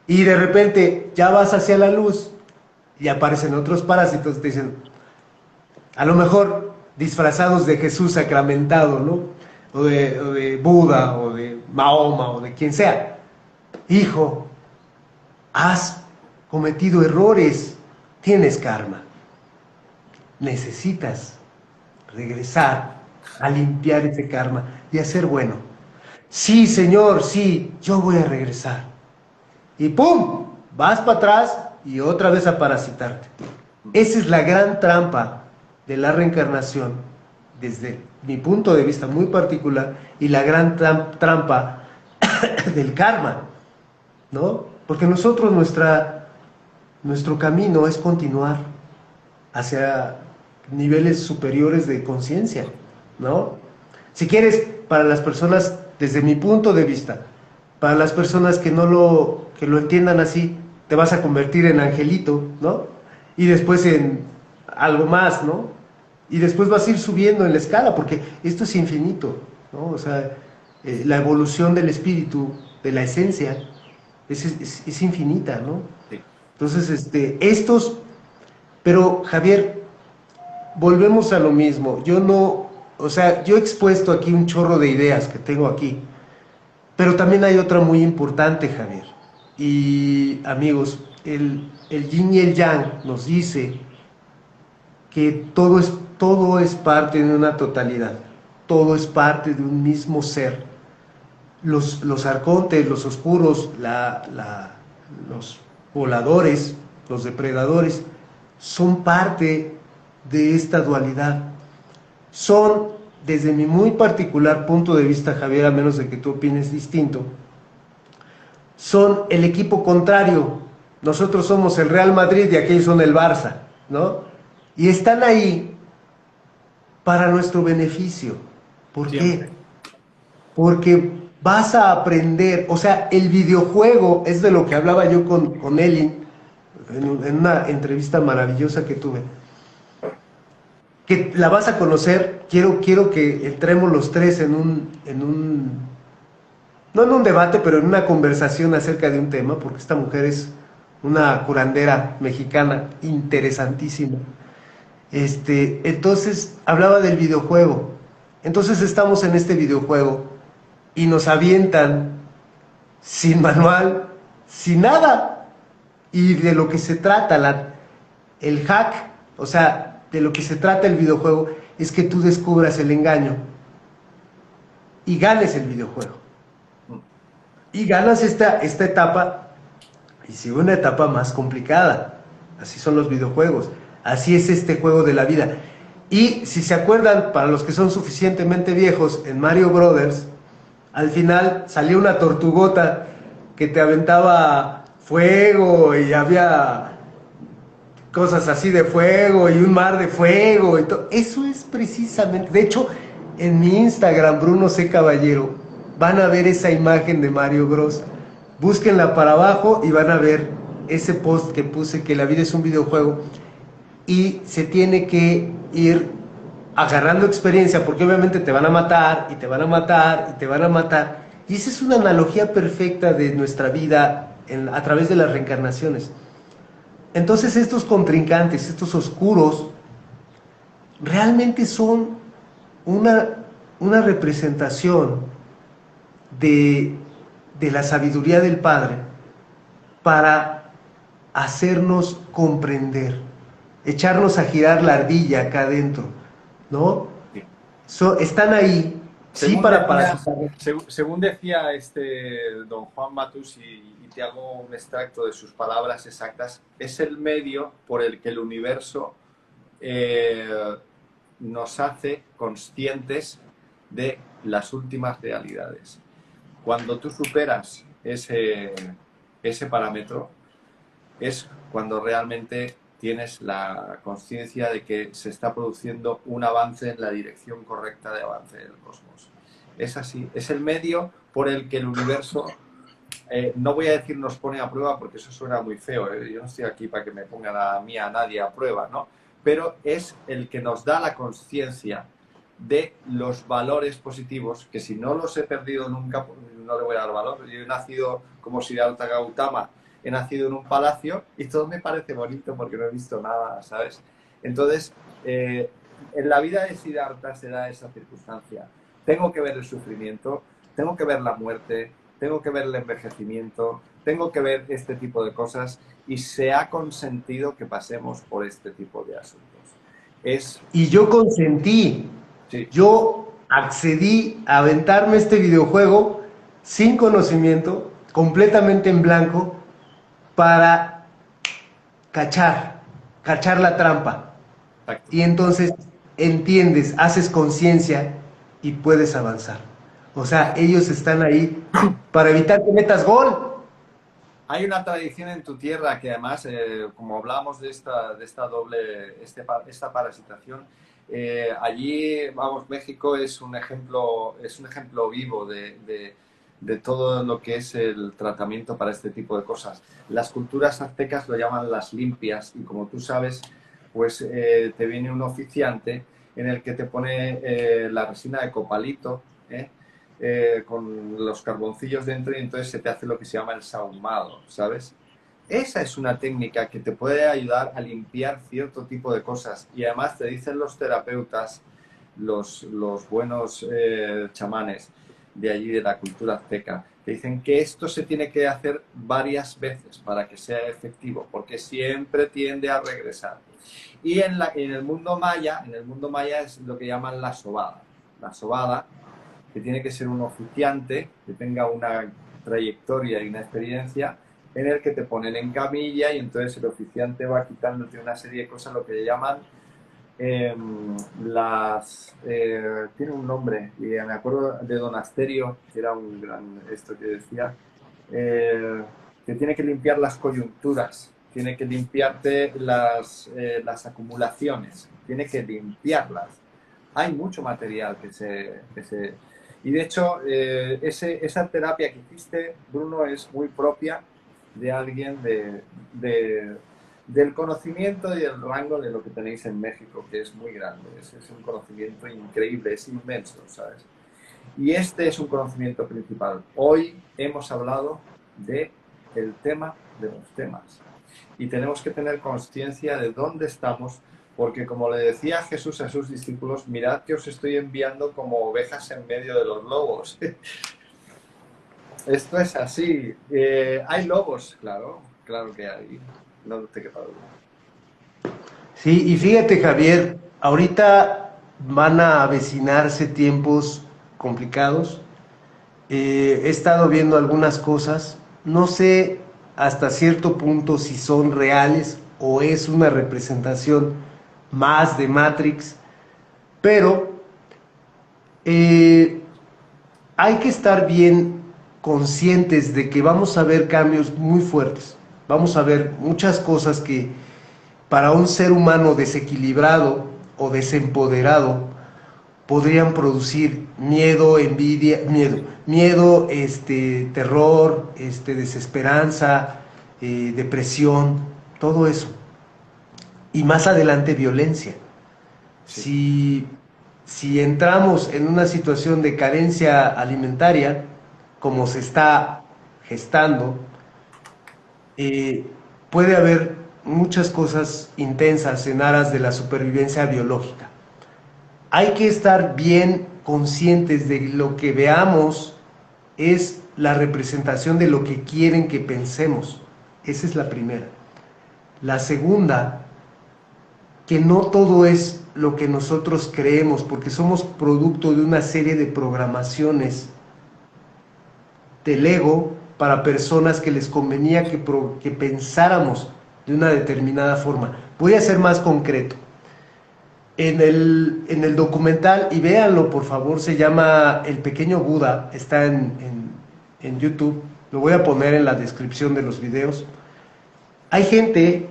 y de repente ya vas hacia la luz y aparecen otros parásitos, te dicen, a lo mejor disfrazados de Jesús sacramentado, ¿no? O de Buda, o de Mahoma, o de quien sea. Hijo, has cometido errores, tienes karma. Necesitas regresar a limpiar ese karma y a ser bueno. Sí, Señor, sí, yo voy a regresar. Y ¡pum! Vas para atrás y otra vez a parasitarte. Esa es la gran trampa de la reencarnación, desde mi punto de vista muy particular, y la gran trampa del karma, ¿no? Porque nosotros, nuestro camino es continuar hacia niveles superiores de conciencia, ¿no? Si quieres, para las personas, desde mi punto de vista, para las personas que lo entiendan así, te vas a convertir en angelito, ¿no? Y después en algo más, ¿no? Y después vas a ir subiendo en la escala, porque esto es infinito, ¿no? O sea, la evolución del espíritu, de la esencia, es infinita, ¿no? Sí. Entonces, pero Javier, volvemos a lo mismo. O sea, yo he expuesto aquí un chorro de ideas que tengo aquí, pero también hay otra muy importante, Javier. Y amigos, el yin y el yang nos dice que todo es parte de una totalidad, todo es parte de un mismo ser. Los arcontes, los oscuros, los voladores, los depredadores, son parte de esta dualidad. Son, desde mi muy particular punto de vista, Javier, a menos de que tú opines distinto, son el equipo contrario. Nosotros somos el Real Madrid y aquellos son el Barça, ¿no? Y están ahí para nuestro beneficio. ¿Por Siempre. qué? Porque vas a aprender, o sea, el videojuego es de lo que hablaba yo con Elin en una entrevista maravillosa que tuve. Que la vas a conocer, quiero que entremos los tres no en un debate, pero en una conversación acerca de un tema, porque esta mujer es una curandera mexicana interesantísima. Entonces hablaba del videojuego. Entonces estamos en este videojuego y nos avientan sin manual, sin nada. Y de lo que se trata, el hack, o sea, de lo que se trata el videojuego, es que tú descubras el engaño y ganes el videojuego. Y ganas esta etapa, y sigue una etapa más complicada. Así son los videojuegos, así es este juego de la vida. Y si se acuerdan, para los que son suficientemente viejos, en Mario Brothers, al final salía una tortugota que te aventaba fuego y había cosas así de fuego y un mar de fuego y todo. Eso es precisamente, de hecho, en mi Instagram, Bruno C. Caballero, van a ver esa imagen de Mario Bros. Búsquenla para abajo y van a ver ese post que puse, que la vida es un videojuego y se tiene que ir agarrando experiencia, porque obviamente te van a matar y te van a matar y te van a matar. Y esa es una analogía perfecta de nuestra vida a través de las reencarnaciones. Entonces estos contrincantes, estos oscuros, realmente son una representación de, de la sabiduría del Padre para hacernos comprender, echarnos a girar la ardilla acá adentro, ¿no? Sí. Están ahí, sí, Según decía, quitar. según decía don Juan Matus, y te hago un extracto de sus palabras exactas, es el medio por el que el universo eh, nos hace conscientes de las últimas realidades. Cuando tú superas ese parámetro, es cuando realmente tienes la conciencia de que se está produciendo un avance en la dirección correcta de avance del cosmos. Es así, es el medio por el que el universo, no voy a decir nos pone a prueba porque eso suena muy feo, yo no estoy aquí para que me pongan a mí, a nadie a prueba, ¿no? Pero es el que nos da la conciencia de los valores positivos, que si no los he perdido nunca, no le voy a dar valor. Yo he nacido como Siddhartha Gautama, he nacido en un palacio y todo me parece bonito porque no he visto nada, ¿sabes? Entonces, en la vida de Siddhartha se da esa circunstancia. Tengo que ver el sufrimiento, tengo que ver la muerte, tengo que ver el envejecimiento, tengo que ver este tipo de cosas y se ha consentido que pasemos por este tipo de asuntos. Y yo consentí, Sí, yo accedí a aventarme este videojuego sin conocimiento, completamente en blanco, para cachar la trampa. exacto. Y entonces entiendes, haces conciencia y puedes avanzar. O sea, ellos están ahí para evitar que metas gol. Hay una tradición en tu tierra que además, como hablábamos de esta esta parasitación, allí, vamos, México es un ejemplo vivo de todo lo que es el tratamiento para este tipo de cosas. Las culturas aztecas lo llaman las limpias y como tú sabes, pues te viene un oficiante en el que te pone la resina de copalito, con los carboncillos dentro y entonces se te hace lo que se llama el sahumado, ¿sabes? Esa es una técnica que te puede ayudar a limpiar cierto tipo de cosas y además te dicen los terapeutas, los buenos chamanes de allí de la cultura azteca, que dicen que esto se tiene que hacer varias veces para que sea efectivo, porque siempre tiende a regresar. Y en el mundo maya es lo que llaman la sobada. La sobada, que tiene que ser un oficiante, que tenga una trayectoria y una experiencia, en el que te ponen en camilla y entonces el oficiante va quitándote una serie de cosas, lo que llaman tiene un nombre, y me acuerdo de Don Asterio, que era un gran esto que decía, que tiene que limpiar las coyunturas, tiene que limpiarte las acumulaciones, tiene que limpiarlas. Hay mucho material y de hecho, esa terapia que hiciste, Bruno, es muy propia de alguien del conocimiento y del rango de lo que tenéis en México, que es muy grande. Es un conocimiento increíble, es inmenso, ¿sabes? Y este es un conocimiento principal. Hoy hemos hablado del tema de los temas. Y tenemos que tener conciencia de dónde estamos, porque como le decía Jesús a sus discípulos, mirad que os estoy enviando como ovejas en medio de los lobos. Esto es así. Hay lobos, claro que hay. No te quepa duda. Sí, y fíjate, Javier, ahorita van a avecinarse tiempos complicados. He estado viendo algunas cosas, no sé hasta cierto punto si son reales o es una representación más de Matrix, pero eh, hay que estar bien conscientes de que vamos a ver cambios muy fuertes, vamos a ver muchas cosas que para un ser humano desequilibrado o desempoderado podrían producir miedo, envidia, terror, desesperanza, depresión, todo eso. Y más adelante violencia. Sí. Si, si entramos en una situación de carencia alimentaria, como se está gestando, eh, puede haber muchas cosas intensas en aras de la supervivencia biológica. Hay que estar bien conscientes de lo que veamos es la representación de lo que quieren que pensemos. Esa es la primera. La segunda, que no todo es lo que nosotros creemos, porque somos producto de una serie de programaciones del ego para personas que les convenía que pensáramos de una determinada forma. Voy a ser más concreto. En el documental, y véanlo por favor, se llama El Pequeño Buda, está en YouTube, lo voy a poner en la descripción de los videos. Hay gente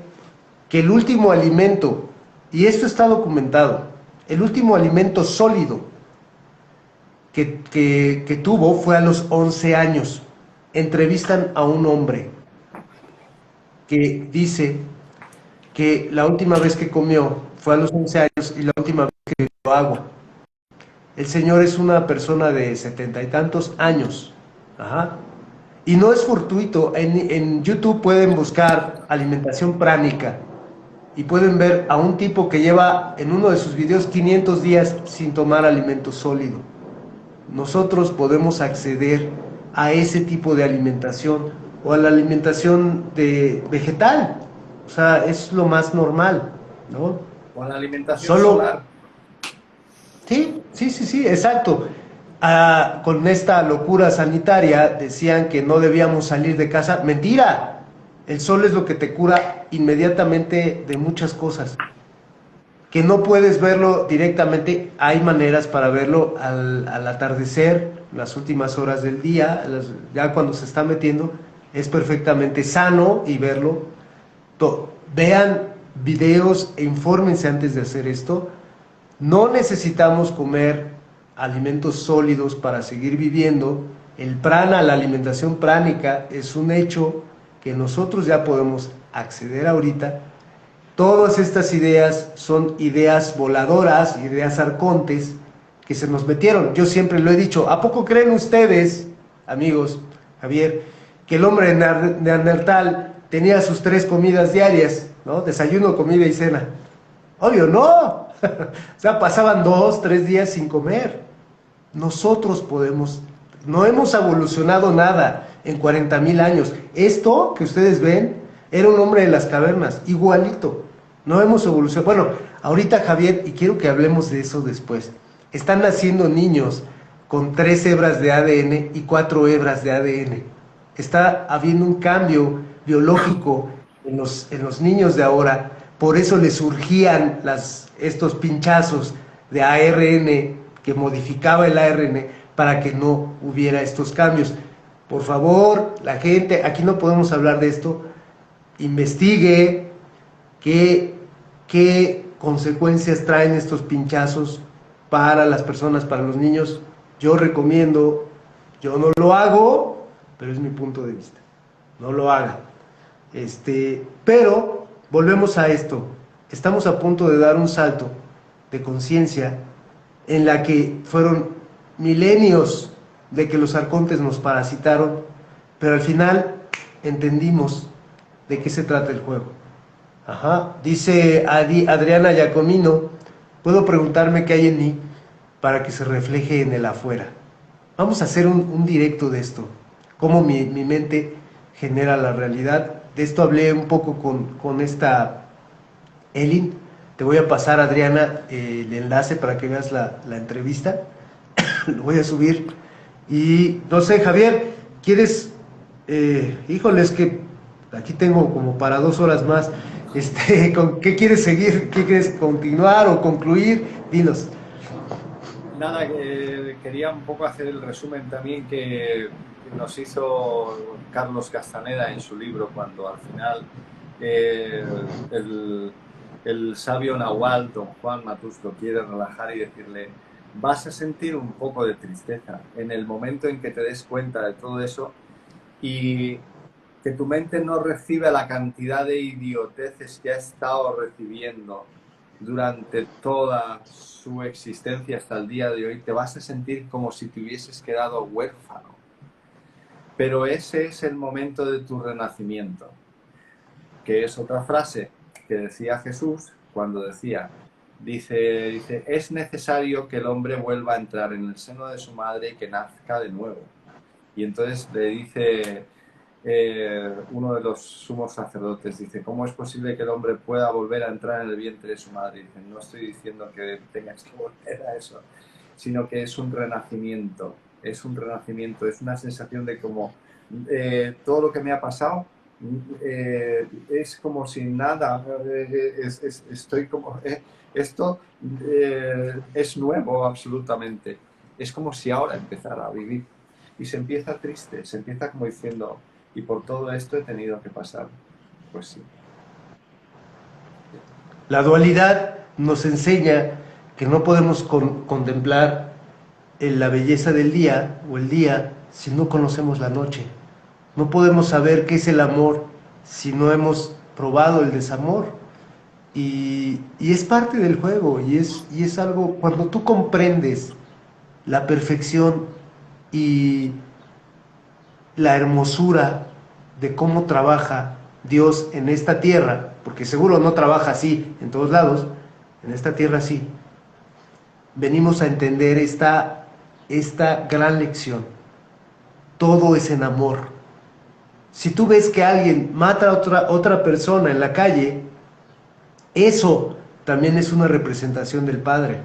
que el último alimento, y esto está documentado, el último alimento sólido que tuvo fue a los 11 años. Entrevistan a un hombre que dice que la última vez que comió fue a los 11 años y la última vez que bebió agua. El señor es una persona de 70 y tantos años. Ajá. Y no es fortuito. En YouTube pueden buscar alimentación pránica y pueden ver a un tipo que lleva en uno de sus videos 500 días sin tomar alimento sólido. Nosotros podemos acceder a ese tipo de alimentación o a la alimentación vegetal. O sea, es lo más normal, ¿no? O la alimentación Solo, solar. sí, exacto. Con esta locura sanitaria decían que no debíamos salir de casa. Mentira. El sol es lo que te cura inmediatamente de muchas cosas. Que no puedes verlo directamente, hay maneras para verlo al atardecer, las últimas horas del día, ya cuando se está metiendo, es perfectamente sano y verlo. Vean videos e infórmense antes de hacer esto. No necesitamos comer alimentos sólidos para seguir viviendo. El prana, la alimentación pránica, es un hecho que nosotros ya podemos acceder ahorita. Todas estas ideas son ideas voladoras, ideas arcontes que se nos metieron. Yo siempre lo he dicho, ¿a poco creen ustedes, amigos, Javier, que el hombre neandertal tenía sus 3 comidas diarias, ¿no? Desayuno, comida y cena. Obvio, no. O sea, pasaban 2, 3 días sin comer. Nosotros podemos, no hemos evolucionado nada en 40,000 años. Esto que ustedes ven era un hombre de las cavernas, igualito. No hemos evolucionado. Bueno, ahorita Javier, y quiero que hablemos de eso después, están naciendo niños con 3 hebras de ADN y 4 hebras de ADN. Está habiendo un cambio biológico en los niños de ahora. Por eso les surgían estos pinchazos de ARN que modificaba el ARN para que no hubiera estos cambios. Por favor, la gente, aquí no podemos hablar de esto, investigue qué consecuencias traen estos pinchazos para las personas, para los niños. Yo recomiendo, yo no lo hago, pero es mi punto de vista, no lo haga. Pero volvemos a esto, estamos a punto de dar un salto de conciencia en la que fueron milenios de que los arcontes nos parasitaron, pero al final entendimos de qué se trata el juego. Ajá. Dice Adriana Giacomino, puedo preguntarme qué hay en mí para que se refleje en el afuera. Vamos a hacer un directo de esto, cómo mi mente genera la realidad. De esto hablé un poco con esta Elin. Te voy a pasar, Adriana, el enlace para que veas la entrevista. Lo voy a subir. Y no sé, Javier, ¿quieres? Híjoles, que aquí tengo como para 2 horas más. ¿Con qué quieres seguir? ¿Qué quieres continuar o concluir? Dinos. Nada, quería un poco hacer el resumen también que nos hizo Carlos Castaneda en su libro, cuando al final el sabio Nahual, don Juan Matus, lo quiere relajar y decirle: vas a sentir un poco de tristeza en el momento en que te des cuenta de todo eso y que tu mente no reciba la cantidad de idioteces que ha estado recibiendo durante toda su existencia hasta el día de hoy. Te vas a sentir como si te hubieses quedado huérfano. Pero ese es el momento de tu renacimiento, que es otra frase que decía Jesús cuando dice, es necesario que el hombre vuelva a entrar en el seno de su madre y que nazca de nuevo. Y entonces le dice uno de los sumos sacerdotes, dice, ¿cómo es posible que el hombre pueda volver a entrar en el vientre de su madre? Y dice, no estoy diciendo que tengas que volver a eso, sino que es un renacimiento, es una sensación de como todo lo que me ha pasado es como si nada, estoy como, esto es nuevo absolutamente, es como si ahora empezara a vivir y se empieza triste, se empieza como diciendo, y por todo esto he tenido que pasar, pues sí. La dualidad nos enseña que no podemos contemplar la belleza del día o el día si no conocemos la noche. No podemos saber qué es el amor si no hemos probado el desamor. Y es parte del juego y es algo, cuando tú comprendes la perfección y la hermosura de cómo trabaja Dios en esta tierra, porque seguro no trabaja así en todos lados, en esta tierra sí, venimos a entender esta gran lección. Todo es en amor. Si tú ves que alguien mata a otra persona en la calle, eso también es una representación del Padre.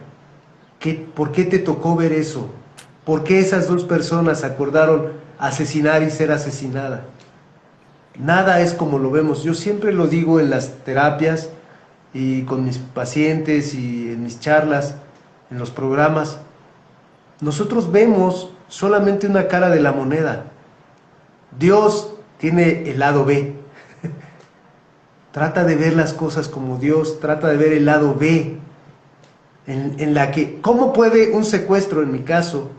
¿Por qué te tocó ver eso? ¿Por qué esas dos personas acordaron asesinar y ser asesinada? Nada es como lo vemos. Yo siempre lo digo en las terapias y con mis pacientes y en mis charlas, en los programas. Nosotros vemos solamente una cara de la moneda. Dios tiene el lado B. Trata de ver las cosas como Dios, trata de ver el lado B. En la que, ¿cómo puede un secuestro, en mi caso,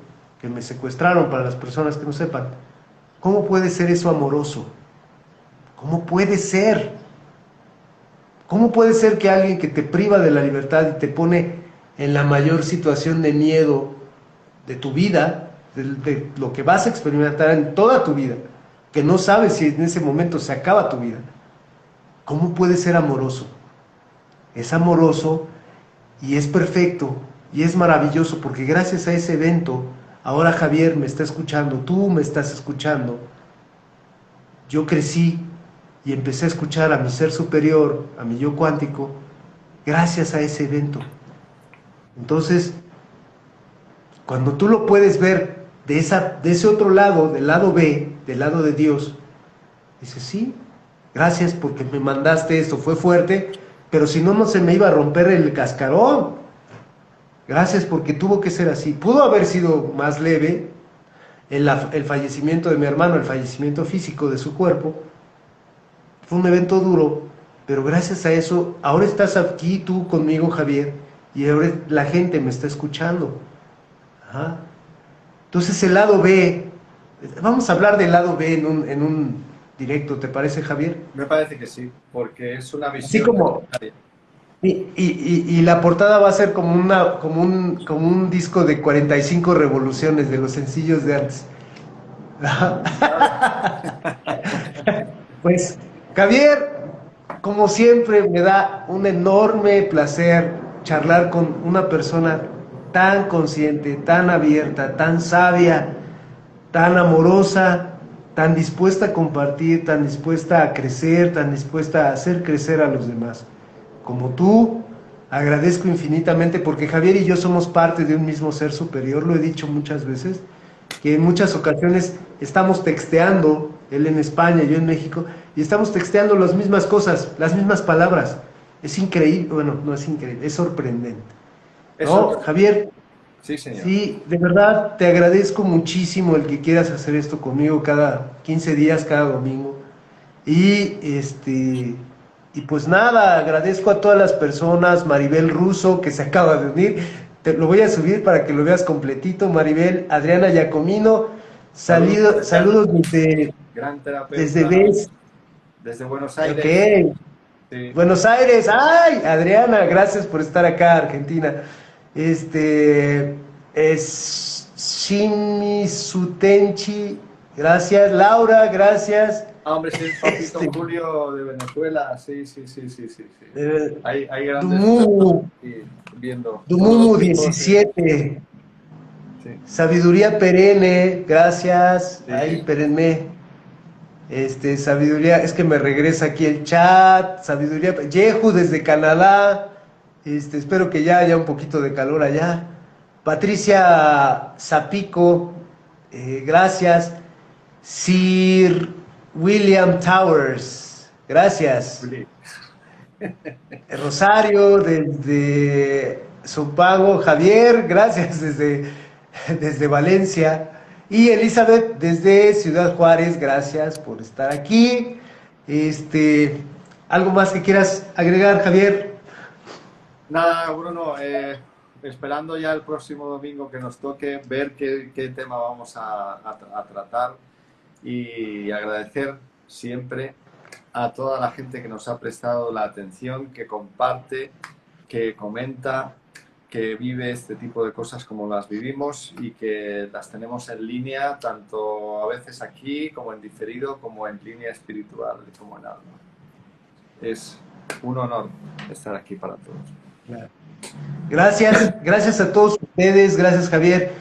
que me secuestraron para las personas que no sepan, cómo puede ser eso amoroso? ¿Cómo puede ser? ¿Cómo puede ser que alguien que te priva de la libertad y te pone en la mayor situación de miedo de tu vida, de lo que vas a experimentar en toda tu vida, que no sabes si en ese momento se acaba tu vida, cómo puede ser amoroso? Es amoroso y es perfecto y es maravilloso porque gracias a ese evento, ahora Javier me está escuchando, tú me estás escuchando, yo crecí y empecé a escuchar a mi ser superior, a mi yo cuántico, gracias a ese evento. Entonces, cuando tú lo puedes ver de ese otro lado, del lado B, del lado de Dios, dices, sí, gracias porque me mandaste esto, fue fuerte, pero si no, no se me iba a romper el cascarón. Gracias porque tuvo que ser así. Pudo haber sido más leve el fallecimiento de mi hermano, el fallecimiento físico de su cuerpo. Fue un evento duro, pero gracias a eso, ahora estás aquí tú conmigo, Javier, y ahora la gente me está escuchando. Ajá. Entonces el lado B, vamos a hablar del lado B en un directo, ¿te parece, Javier? Me parece que sí, porque es una Así visión como, necesaria. y la portada va a ser como un disco de 45 revoluciones de los sencillos de antes. Pues, Javier, como siempre, me da un enorme placer charlar con una persona tan consciente, tan abierta, tan sabia, tan amorosa, tan dispuesta a compartir, tan dispuesta a crecer, tan dispuesta a hacer crecer a los demás. Como tú, agradezco infinitamente porque Javier y yo somos parte de un mismo ser superior, lo he dicho muchas veces, que en muchas ocasiones estamos texteando, él en España, yo en México, y estamos texteando las mismas cosas, las mismas palabras. Es increíble, bueno, no es increíble, es sorprendente. Eso, ¿No, Javier? sí, señor. Sí, de verdad te agradezco muchísimo el que quieras hacer esto conmigo cada 15 días, cada domingo. Y y pues nada, agradezco a todas las personas, Maribel Russo que se acaba de unir. Te lo voy a subir para que lo veas completito, Maribel, Adriana Giacomino, saludos Gran desde terapeuta BES. desde Buenos Ok, Aires. Sí. Buenos Aires, ay, Adriana, gracias por estar acá, Argentina. Es Shimi Sutenchi, gracias, Laura, gracias. Ah, hombre, sí, el Papito Este, Julio de Venezuela. Sí, sí, sí, sí, sí, sí. eh, Hay grandes Dumumu, aquí viendo. Dumumu Todos, todos, 17, Sí. Sabiduría perenne, gracias. Sí. Ahí, perenne. Sabiduría, es que me regresa aquí el chat. Sabiduría, Yehu desde Canadá. Espero que ya haya un poquito de calor allá. Patricia Zapico, gracias. Sir William Towers, gracias. Sí. Rosario desde Sopago, Javier, gracias desde Valencia. Y Elizabeth desde Ciudad Juárez, gracias por estar aquí. ¿Algo más que quieras agregar, Javier? Nada, Bruno, esperando ya el próximo domingo que nos toque, ver qué tema vamos a tratar y agradecer siempre a toda la gente que nos ha prestado la atención, que comparte, que comenta, que vive este tipo de cosas como las vivimos y que las tenemos en línea, tanto a veces aquí como en diferido, como en línea espiritual, como en alma. Es un honor estar aquí para todos. Gracias a todos ustedes, gracias Javier.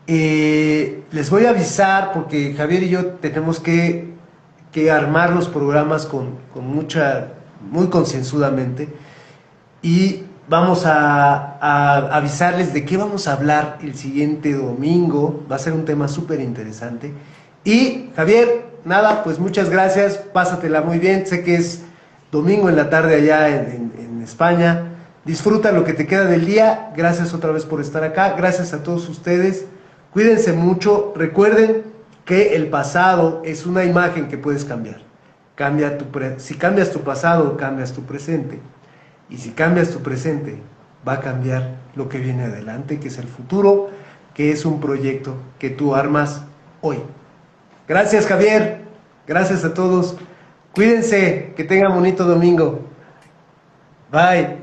Les voy a avisar porque Javier y yo tenemos que armar los programas muy concienzudamente y vamos a avisarles de qué vamos a hablar el siguiente domingo. Va a ser un tema súper interesante. Y Javier, nada, pues muchas gracias, pásatela muy bien. Sé que es domingo en la tarde allá en España. Disfruta lo que te queda del día. Gracias otra vez por estar acá. Gracias a todos ustedes. Cuídense mucho. Recuerden que el pasado es una imagen que puedes cambiar. Si cambias tu pasado, cambias tu presente. Y si cambias tu presente, va a cambiar lo que viene adelante, que es el futuro, que es un proyecto que tú armas hoy. Gracias, Javier. Gracias a todos. Cuídense. Que tengan bonito domingo. Bye.